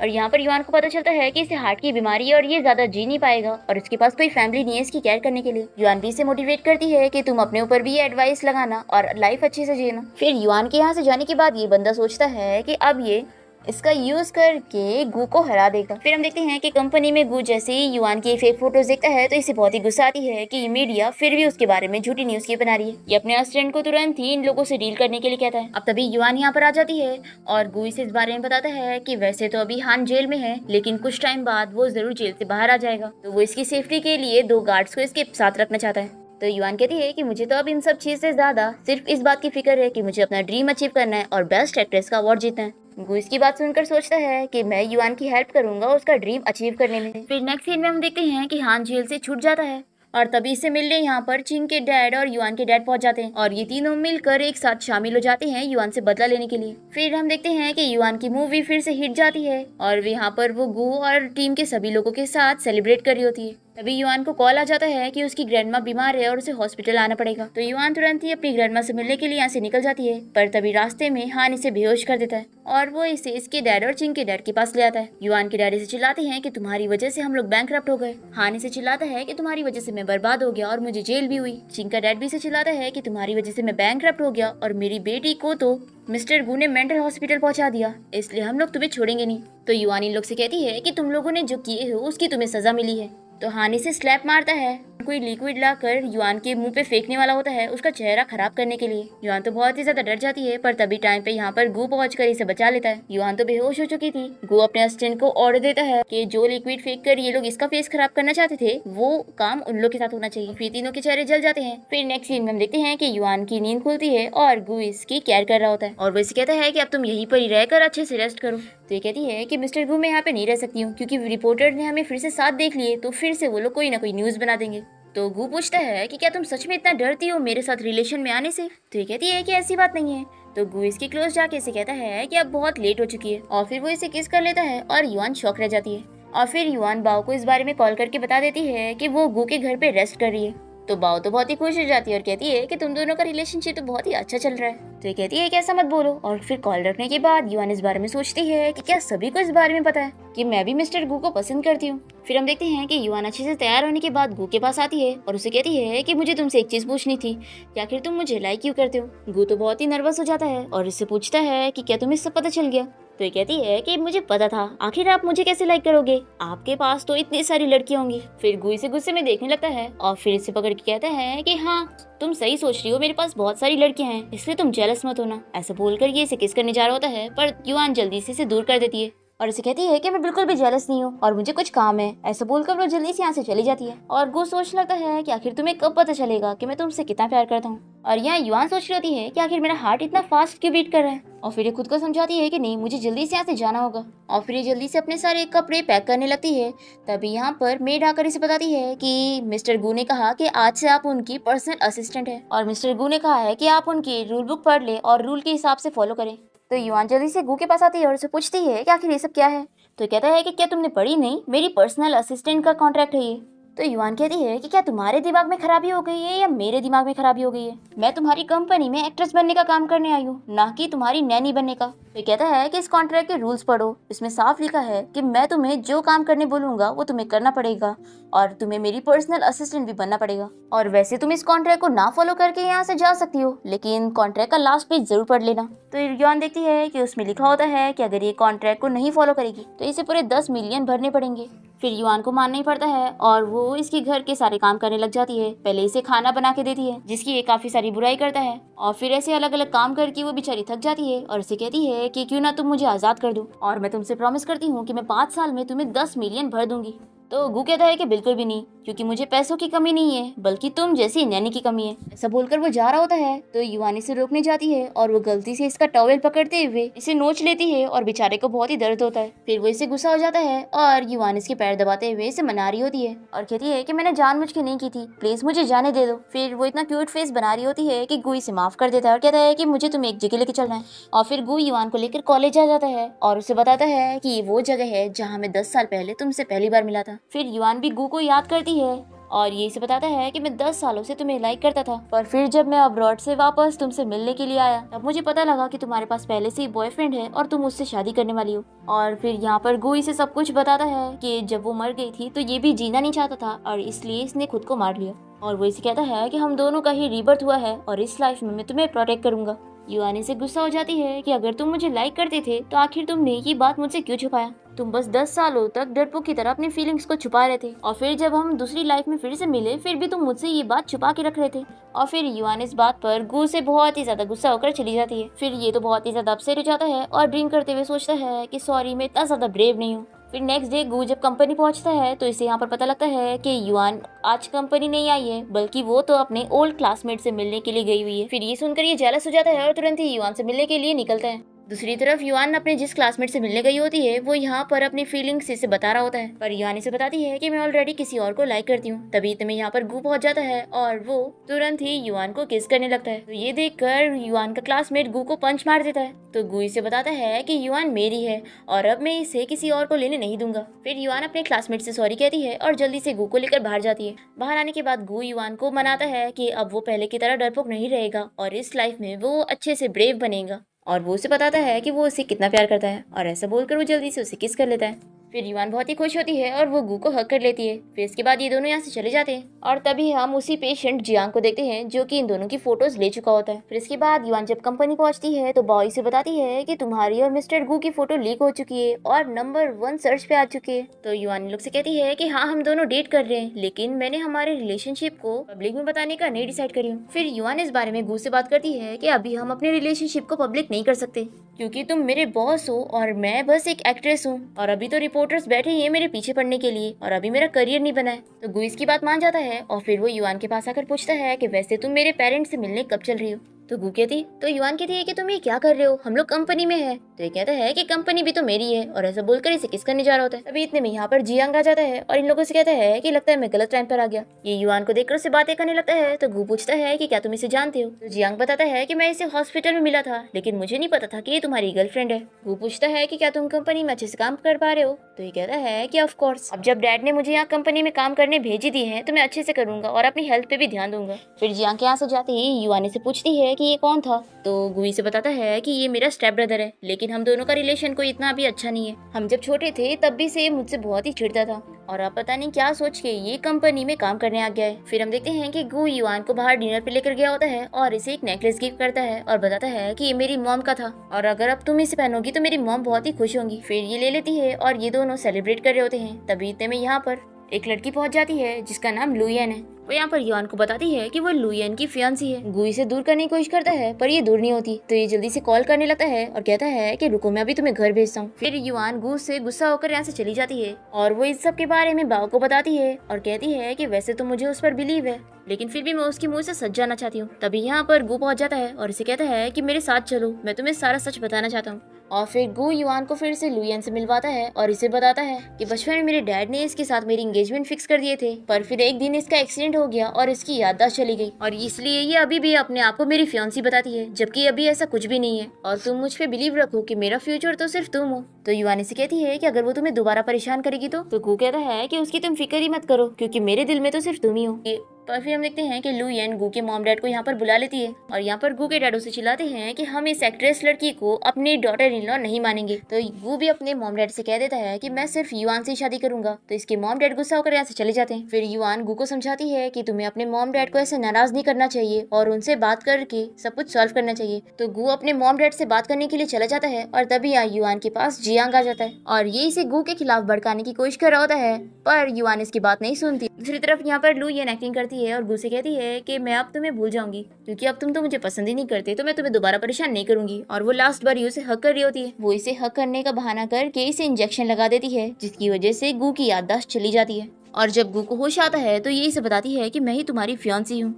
और यहाँ पर युआन को पता चलता है कि इसे हार्ट की बीमारी है और ये ज्यादा जी नहीं पाएगा और इसके पास कोई फैमिली नहीं है इसकी केयर करने के लिए। युआन भी इसे मोटिवेट करती है कि तुम अपने ऊपर भी ये एडवाइस लगाना और लाइफ अच्छे से जीना। फिर युआन के यहाँ से जाने के बाद ये बंदा सोचता है कि अब ये इसका यूज करके गु को हरा देगा। फिर हम देखते हैं कि कंपनी में गु जैसे ही युआन की फेक फोटोज देखता है तो इसे बहुत ही गुस्सा आती है कि ये मीडिया फिर भी उसके बारे में झूठी न्यूज की बना रही है। ये अपने असिस्टेंट को तुरंत ही इन लोगों से डील करने के लिए कहता है। अब तभी युआन यहाँ पर आ जाती है और गु इसे इस बारे में बताता है कि वैसे तो अभी हान जेल में है, लेकिन कुछ टाइम बाद वो जरूर जेल से बाहर आ जाएगा, तो वो इसकी सेफ्टी के लिए 2 गार्ड्स को इसके साथ रखना चाहता है। तो युआन कहती है कि मुझे तो अब इन सब चीज से ज्यादा सिर्फ इस बात की फिक्र है कि मुझे अपना ड्रीम अचीव करना है और बेस्ट एक्ट्रेस का अवार्ड जीतना है। गु इसकी बात सुनकर सोचता है कि मैं युआन की हेल्प करूंगा उसका ड्रीम अचीव करने में। फिर नेक्स्ट सीन में हम देखते हैं कि हान जेल से छूट जाता है और तभी से मिलने यहाँ पर चिंग के डैड और युआन के डैड पहुंच जाते हैं और ये तीनों मिलकर एक साथ शामिल हो जाते हैं युआन से बदला लेने के लिए। फिर हम देखते हैं कि युआन की मूवी फिर से हिट जाती है और यहाँ पर वो गु और टीम के सभी लोगों के साथ सेलिब्रेट कर रही होती है। तभी युआन को कॉल आ जाता है कि उसकी ग्रैंडमा बीमार है और उसे हॉस्पिटल आना पड़ेगा। तो युआन तुरंत ही अपनी ग्रैंडमा से मिलने के लिए यहाँ से निकल जाती है, पर तभी रास्ते में हान इसे बेहोश कर देता है और वो इसे इसके डैड और चिंग के डैड के पास ले आता है। युआन के डैड इसे चिल्लाते हैं कि तुम्हारी वजह से हम लोग बैंकरप्ट हो गए। हान इसे चिल्लाता है कि तुम्हारी वजह से मैं बर्बाद हो गया और मुझे जेल भी हुई। चिंग का डैड भी इसे चिल्लाता है कि तुम्हारी वजह से मैं बैंकरप्ट हो गया और मेरी बेटी को तो मिस्टर गु ने मेंटल हॉस्पिटल पहुंचा दिया, इसलिए हम लोग तुम्हें छोड़ेंगे नहीं। तो युआन इन लोग से कहती है कि तुम लोगों ने जो किए हो उसकी तुम्हें सजा मिली है। तो हान इसे स्लैप मारता है, कोई लिक्विड लाकर युआन के मुंह पे फेंकने वाला होता है उसका चेहरा खराब करने के लिए। युआन तो बहुत ही ज्यादा डर जाती है, पर तभी टाइम पे यहाँ पर गु पहुंचकर इसे बचा लेता है। युआन तो बेहोश हो चुकी थी। गु अपने असिस्टेंट को ऑर्डर देता है कि जो लिक्विड फेंक कर ये लोग इसका फेस खराब करना चाहते थे वो काम उन लोग के साथ होना चाहिए। फिर तीनों के चेहरे जल जाते हैं। फिर नेक्स्ट सीन में हम देखते हैं कि युआन की नींद खुलती है और गु इसकी केयर कर रहा होता है और वो इसे कहता है कि अब तुम यहीं पर ही रहकर अच्छे से रेस्ट करो। तो ये कहती है कि मिस्टर गु मैं यहाँ पे नहीं रह सकती हूँ क्योंकि रिपोर्टर ने हमें फिर से साथ देख लिए तो फिर से वो लोग कोई ना कोई न्यूज बना देंगे। तो गु पूछता है कि क्या तुम सच में इतना डरती हो मेरे साथ रिलेशन में आने से। तो ये कहती है कि ऐसी बात नहीं है। तो गु इसके क्लोज जाके इसे कहता है कि अब बहुत लेट हो चुकी है और फिर वो इसे किस कर लेता है और युआन शॉक रह जाती है। और फिर युआन बाओ को इस बारे में कॉल करके बता देती है कि वो गु के घर पे रेस्ट कर रही है। तो बाओ तो बहुत ही खुश हो जाती है और कहती है कि तुम दोनों का रिलेशनशिप तो बहुत ही अच्छा चल रहा है। तो ये कहती है कि ऐसा मत बोलो। और फिर कॉल रखने के बाद युआन इस बारे में सोचती है कि क्या सभी को इस बारे में पता है कि मैं भी मिस्टर गू को पसंद करती हूँ। फिर हम देखते हैं कि युआन अच्छे से तैयार होने के बाद गू के पास आती है और उसे कहती है कि मुझे तुमसे एक चीज पूछनी थी कि आखिर तुम मुझे लाइक क्यों करते हो। गू तो बहुत ही नर्वस हो जाता है और इससे पूछता है कि क्या तुम्हें सब पता चल गया। तो ये कहती है कि मुझे पता था, आखिर आप मुझे कैसे लाइक करोगे, आपके पास तो इतनी सारी लड़कियां होंगी। फिर गू इसे गुस्से में देखने लगता है और फिर इसे पकड़ के कहता है कि हाँ तुम सही सोच रही हो, मेरे पास बहुत सारी लड़कियां हैं, इसलिए तुम जेलस मत होना। ऐसा बोलकर ये इसे किस करने जा रहा होता है, पर युआन जल्दी से इसे दूर कर देती है और इसे कहती है कि मैं बिल्कुल भी जेलस नहीं हूँ और मुझे कुछ काम है। ऐसा बोलकर वो जल्दी से यहाँ से चली जाती है और गू सोचने लगता है कि आखिर तुम्हें कब पता चलेगा कि मैं तुमसे कितना प्यार करता हूँ। और यहाँ युआन सोच रही होती है कि आखिर मेरा हार्ट इतना फास्ट क्यों बीट कर रहा है। और फिर ये खुद को समझाती है कि नहीं, मुझे जल्दी से यहाँ से जाना होगा। और फिर ये जल्दी से अपने सारे कपड़े पैक करने लगती है। तभी यहाँ पर मेड आकर इसे बताती है कि मिस्टर गू ने कहा कि आज से आप उनकी पर्सनल असिस्टेंट है और मिस्टर गू ने कहा है कि आप उनकी रूल बुक पढ़ ले और रूल के हिसाब से फॉलो करें। तो युआन जल्दी से गू के पास आती है और उसे पूछती है कि आखिर ये सब क्या है। तो कहता है कि क्या तुमने पढ़ी नहीं, मेरी पर्सनल असिस्टेंट का कॉन्ट्रैक्ट है ये। तो युआन कहती है कि क्या तुम्हारे दिमाग में खराबी हो गई है या मेरे दिमाग में खराबी हो गई है, मैं तुम्हारी कंपनी में एक्ट्रेस बनने का काम करने आई हूँ, ना कि तुम्हारी नैनी बनने का। तो कहता है कि इस कॉन्ट्रैक्ट के रूल्स पढ़ो, इसमें साफ लिखा है कि मैं तुम्हें जो काम करने बोलूंगा वो तुम्हें करना पड़ेगा और तुम्हें मेरी पर्सनल असिस्टेंट भी बनना पड़ेगा। और वैसे तुम इस कॉन्ट्रैक्ट को ना फॉलो करके यहाँ से जा सकती हो, लेकिन कॉन्ट्रैक्ट का लास्ट पेज जरूर पढ़ लेना। तो युआन देखती है कि उसमें लिखा होता है कि अगर ये कॉन्ट्रैक्ट को नहीं फॉलो करेगी तो इसे पूरे 10 मिलियन भरने पड़ेंगे। फिर युआन को मानना ही पड़ता है और वो इसके घर के सारे काम करने लग जाती है। पहले इसे खाना बना के देती है जिसकी ये काफी सारी बुराई करता है और फिर ऐसे अलग अलग काम करके वो बेचारी थक जाती है और इसे कहती है कि क्यों ना तुम मुझे आजाद कर दो और मैं तुमसे प्रॉमिस करती हूँ कि मैं 5 साल में तुम्हें 10 मिलियन भर दूंगी। तो गू कहता है कि बिल्कुल भी नहीं, क्योंकि मुझे पैसों की कमी नहीं है बल्कि तुम जैसी नैनी की कमी है। ऐसा बोलकर वो जा रहा होता है तो युआन इसे रोकने जाती है और वो गलती से इसका टॉवेल पकड़ते हुए इसे नोच लेती है और बेचारे को बहुत ही दर्द होता है। फिर वो इसे गुस्सा हो जाता है और युआन इसके पैर दबाते हुए इसे मना रही होती है और कहती है कि मैंने जानबूझ के नहीं की थी, प्लीज मुझे जाने दे दो। फिर वो इतना क्यूट फेस बना रही होती है कि गू इसे माफ कर देता है और कहता है कि मुझे तुम्हें एक जगह लेके चलना है। और फिर गू युआन को लेकर कॉलेज आ जाता है और उसे बताता है कि ये वो जगह है जहाँ मैं 10 साल पहले तुमसे पहली बार मिला था। फिर युआन भी गू को याद करती है और ये इसे बताता है कि मैं 10 सालों से तुम्हें लाइक करता था, पर फिर जब मैं अब्रॉड से वापस तुमसे मिलने के लिए आया तब मुझे पता लगा कि तुम्हारे पास पहले से ही बॉयफ्रेंड है और तुम उससे शादी करने वाली हो। और फिर यहाँ पर गू इसे सब कुछ बताता है कि जब वो मर गई थी तो ये भी जीना नहीं चाहता था और इसलिए इसने खुद को मार लिया। और वो इसे कहता है कि हम दोनों का ही रीबर्थ हुआ है और इस लाइफ में मैं तुम्हें प्रोटेक्ट करूंगा। युआन से गुस्सा हो जाती है कि अगर तुम मुझे लाइक करते थे तो आखिर तुमने ये बात मुझसे क्यों छुपाया, तुम बस 10 सालों तक डरपोक की तरह अपनी फीलिंग्स को छुपा रहे थे और फिर जब हम दूसरी लाइफ में फिर से मिले फिर भी तुम मुझसे ये बात छुपा के रख रहे थे। और फिर युआन इस बात पर गू से बहुत ही ज्यादा गुस्सा होकर चली जाती है। फिर ये तो बहुत ही ज्यादा अपसेट हो जाता है और ड्रिंक करते हुए सोचता है कि सॉरी मैं इतना ज्यादा ब्रेव नहीं हूँ। फिर नेक्स्ट डे गू जब कंपनी पहुंचता है तो इसे यहाँ पर पता लगता है कि युआन आज कंपनी नहीं आई है बल्कि वो तो अपने ओल्ड क्लासमेट से मिलने के लिए गई हुई है। फिर ये सुनकर ये जेलस हो जाता है और तुरंत ही युआन से मिलने के लिए निकलता है। दूसरी तरफ युआन अपने जिस क्लासमेट से मिलने गई होती है वो यहाँ पर अपनी फीलिंग्स इसे बता रहा होता है, पर युआन इसे बताती है कि मैं ऑलरेडी किसी और को लाइक करती हूँ। तभी इतने में यहाँ पर गू पहुंच जाता है और वो तुरंत ही युआन को किस करने लगता है। तो ये देखकर युआन का क्लासमेट गू को पंच मार देता है। तो गू इसे बताता है कि युआन मेरी है और अब मैं इसे किसी और को लेने नहीं दूंगा। फिर युआन अपने क्लासमेट से सॉरी कहती है और जल्दी से गू को लेकर बाहर जाती है। बाहर आने के बाद गू युआन को मनाता है कि अब वो पहले की तरह डरपोक नहीं रहेगा और इस लाइफ में वो अच्छे से ब्रेव बनेगा। और वो उसे बताता है कि वो उसे कितना प्यार करता है और ऐसा बोलकर वो जल्दी से उसे किस कर लेता है। फिर युआन बहुत ही खुश होती है और वो गू को हक कर लेती है। फिर इसके बाद ये दोनों यहाँ से चले जाते हैं और तभी हम उसी पेशेंट जियांग को देखते हैं जो कि इन दोनों की फोटोज ले चुका होता है। फिर इसके बाद युआन जब कंपनी पहुंचती है तो बॉय से बताती है कि तुम्हारी और मिस्टर गू की फोटो लीक हो चुकी है और नंबर 1 सर्च पे आ चुकी है। तो युआन लोग से कहती है कि हाँ हम दोनों डेट कर रहे हैं लेकिन मैंने हमारे रिलेशनशिप को पब्लिक में बताने का नहीं डिसाइड करी हूँ। फिर युआन इस बारे में गू से बात करती है कि अभी हम अपने रिलेशनशिप को पब्लिक नहीं कर सकते क्योंकि तुम मेरे बॉस हो और मैं बस एक एक्ट्रेस हूँ और अभी तो रिपोर्टर्स बैठे हैं मेरे पीछे पड़ने के लिए और अभी मेरा करियर नहीं बना है। तो गू इसकी बात मान जाता है और फिर वो युआन के पास आकर पूछता है कि वैसे तुम मेरे पेरेंट्स से मिलने कब चल रही हो। तो गू कहती तो युआन कहती है कि तुम ये क्या कर रहे हो, हम लोग कंपनी में है। तो ये कहता है कि कंपनी भी तो मेरी है, और ऐसा बोलकर इसे किस करने जा रहा होता है। तभी इतने में यहाँ पर जियांग आ जाता है और इन लोगों से कहता है कि लगता है मैं गलत टाइम पर आ गया। ये युआन को देखकर उससे बातें करने लगता है। तो गू पूछता है कि क्या तुम इसे जानते हो। तो जियांग बताता है कि मैं इसे हॉस्पिटल में मिला था, लेकिन मुझे नहीं पता था कि ये तुम्हारी गर्लफ्रेंड है। गू पूछता है कि क्या तुम कंपनी में अच्छे से काम कर पा रहे हो। तो ये कहता है कि ऑफ कोर्स, अब जब डैड ने मुझे यहाँ कंपनी में काम करने भेजी दी है तो मैं अच्छे से करूंगा और अपनी हेल्थ पे भी ध्यान दूंगा। फिर जियांग के यहाँ से जाते ही युआन से पूछती है कि ये कौन था। तो गुई से बताता है कि ये मेरा स्टेप ब्रदर है, लेकिन हम दोनों का रिलेशन कोई इतना भी अच्छा नहीं है। हम जब छोटे थे तब भी से मुझसे बहुत ही चिढ़ता था, और आप पता नहीं क्या सोच के ये कंपनी में काम करने आ गया है। फिर हम देखते हैं कि गू युआन को बाहर डिनर पे लेकर गया होता है और इसे एक नेकलेस गिफ्ट करता है और बताता है कि ये मेरी मॉम का था, और अगर अब तुम इसे पहनोगी तो मेरी मॉम बहुत ही खुश होंगी। फिर ये ले लेती है और ये दोनों सेलिब्रेट कर रहे होते हैं। तभी इतने में यहाँ पर एक लड़की पहुंच जाती है जिसका नाम लुयन है। वो यहाँ पर युआन को बताती है कि वो लुयन की फियांसी है। गुई से दूर करने की कोशिश करता है पर ये दूर नहीं होती, तो ये जल्दी से कॉल करने लगता है और कहता है कि रुको मैं अभी तुम्हें घर भेजता हूँ। फिर युआन गू से गुस्सा होकर यहाँ से चली जाती है और वो इस सब के बारे में बाओ को बताती है और कहती है कि वैसे तो मुझे उस पर बिलीव है, लेकिन फिर भी मैं उसके मुंह से सच जाना चाहती हूँ। तभी यहाँ पर गू पहुंच जाता है और इसे कहता है कि मेरे साथ चलो, मैं तुम्हें सारा सच बताना चाहता हूँ। और फिर गू युआन को फिर से लुयन से मिलवाता है और इसे बताता है कि बचपन में मेरे डैड ने इसके साथ मेरी एंगेजमेंट फिक्स कर दिए थे, पर फिर एक दिन इसका एक्सीडेंट हो गया और इसकी याददाश्त चली गई, और इसलिए ये अभी भी अपने आप को मेरी फियांसी बताती है, जबकि अभी ऐसा कुछ भी नहीं है और तुम मुझ पे बिलीव रखो कि मेरा फ्यूचर तो सिर्फ तुम हो। तो युआन इसे कहती है कि अगर वो तुम्हें दोबारा परेशान करेगी तो गू कहता है कि उसकी तुम फिक्र ही मत करो, क्योंकि मेरे दिल में तो सिर्फ तुम ही हो। पर फिर हम देखते हैं कि लुयन गू के मॉम डैड को यहाँ पर बुला लेती है और यहाँ पर गू के डैडो से चिल्लाते हैं कि हम इस एक्ट्रेस लड़की को अपनी डॉटर इन लॉ नहीं मानेंगे। तो गू भी अपने मॉम डैड से कह देता है कि मैं सिर्फ युआन से शादी करूंगा। तो इसके मॉम डैड गुस्सा होकर यहाँ से चले जाते हैं। फिर युआन गू को समझाती है कि तुम्हें अपने मॉम डैड को ऐसे नाराज नहीं करना चाहिए और उनसे बात करके सब कुछ सॉल्व करना चाहिए। तो गू अपने मॉम डैड से बात करने के लिए चला जाता है और तभी यहाँ युआन के पास जियांग आ जाता है और ये इसे गू के खिलाफ भड़काने की कोशिश कर रहा होता है, पर युआन इसकी बात नहीं सुनती। दूसरी तरफ यहाँ पर लुयन एक्टिंग करती है और गू से कहती है कि मैं अब तुम्हें भूल जाऊंगी, क्योंकि अब तुम तो मुझे पसंद ही नहीं करते, तो मैं तुम्हें दोबारा परेशान नहीं करूंगी। और वो लास्ट बार उसे हक कर रही होती है। वो इसे हक करने का बहाना करके इसे इंजेक्शन लगा देती है, जिसकी वजह से गू की याददाश्त चली जाती है। और जब गू को होश आता है तो ये इसे बताती है कि मैं ही तुम्हारी फियांसी हूँ।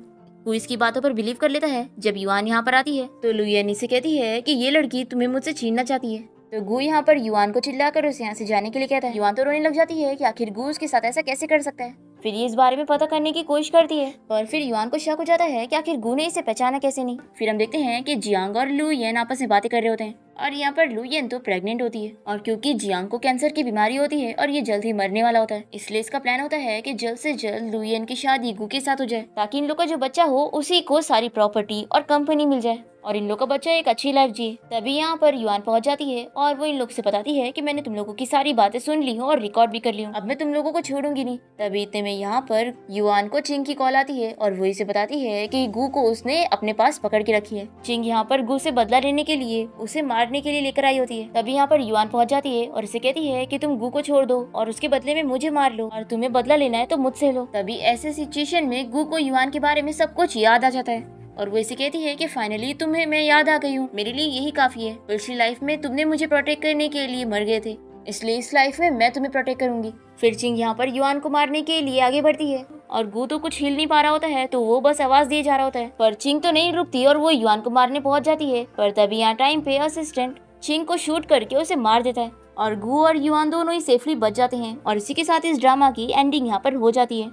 गू इसकी बातों पर बिलीव कर लेता है। जब युआन यहाँ पर आती है तो लुयन इसे कहती है कि ये लड़की तुम्हें मुझसे छीनना चाहती है। तो गू यहाँ पर युआन को चिल्लाकर उसे यहाँ से जाने के लिए कहता है। युआन तो रोने लग जाती है कि आखिर गू उसके साथ ऐसा कैसे कर सकता है। फिर ये इस बारे में पता करने की कोशिश करती है, पर फिर युआन को शक हो जाता है कि आखिर गू ने इसे पहचाना कैसे नहीं। फिर हम देखते हैं कि जियांग और लुयन आपस में बातें कर रहे होते हैं और यहाँ पर लुयन तो प्रेग्नेंट होती है, और क्योंकि जियांग को कैंसर की बीमारी होती है और ये जल्द ही मरने वाला होता है, इसलिए इसका प्लान होता है कि जल्द से जल्द लुयन की शादी गू के साथ हो जाए, ताकि इन लोग का जो बच्चा हो उसी को सारी प्रॉपर्टी और कंपनी मिल जाए और इन लोग का बच्चा एक अच्छी लाइफ जिए। तभी यहाँ पर युआन पहुंच जाती है और वो इन लोग से बताती है कि मैंने तुम लोगों की सारी बातें सुन ली हूँ और रिकॉर्ड भी कर ली हूँ, अब मैं तुम लोगों को छोड़ूंगी नहीं। तभी इतने में यहाँ पर युआन को चिंग की कॉल आती है और वो इसे बताती है कि गू को उसने अपने पास पकड़ के रखी है। चिंग यहाँ पर गू से बदला लेने के लिए उसे मारने के लिए लेकर आई होती है। तभी यहाँ पर युआन पहुंच जाती है और इसे कहती है कि तुम गू को छोड़ दो और उसके बदले में मुझे मार लो, और तुम्हें बदला लेना है तो मुझसे लो। तभी ऐसे सिचुएशन में गू को युआन के बारे में सब कुछ याद आ जाता है और वो इसे कहती है कि फाइनली तुम्हें मैं याद आ गई हूँ, मेरे लिए यही काफी है। पिछली लाइफ में तुमने मुझे प्रोटेक्ट करने के लिए मर गए थे, इसलिए इस लाइफ में मैं तुम्हें प्रोटेक्ट करूंगी। फिर चिंग यहाँ पर युआन को मारने के लिए आगे बढ़ती है और गू तो कुछ हिल नहीं पा रहा होता है, तो वो बस आवाज दिए जा रहा होता है, पर चिंग तो नहीं रुकती और वो युआन को मारने पहुंच जाती है। पर तभी यहाँ टाइम पे असिस्टेंट चिंग को शूट करके उसे मार देता है और गू और युआन दोनों ही सेफली बच जाते हैं। और इसी के साथ इस ड्रामा की एंडिंग यहाँ पर हो जाती है।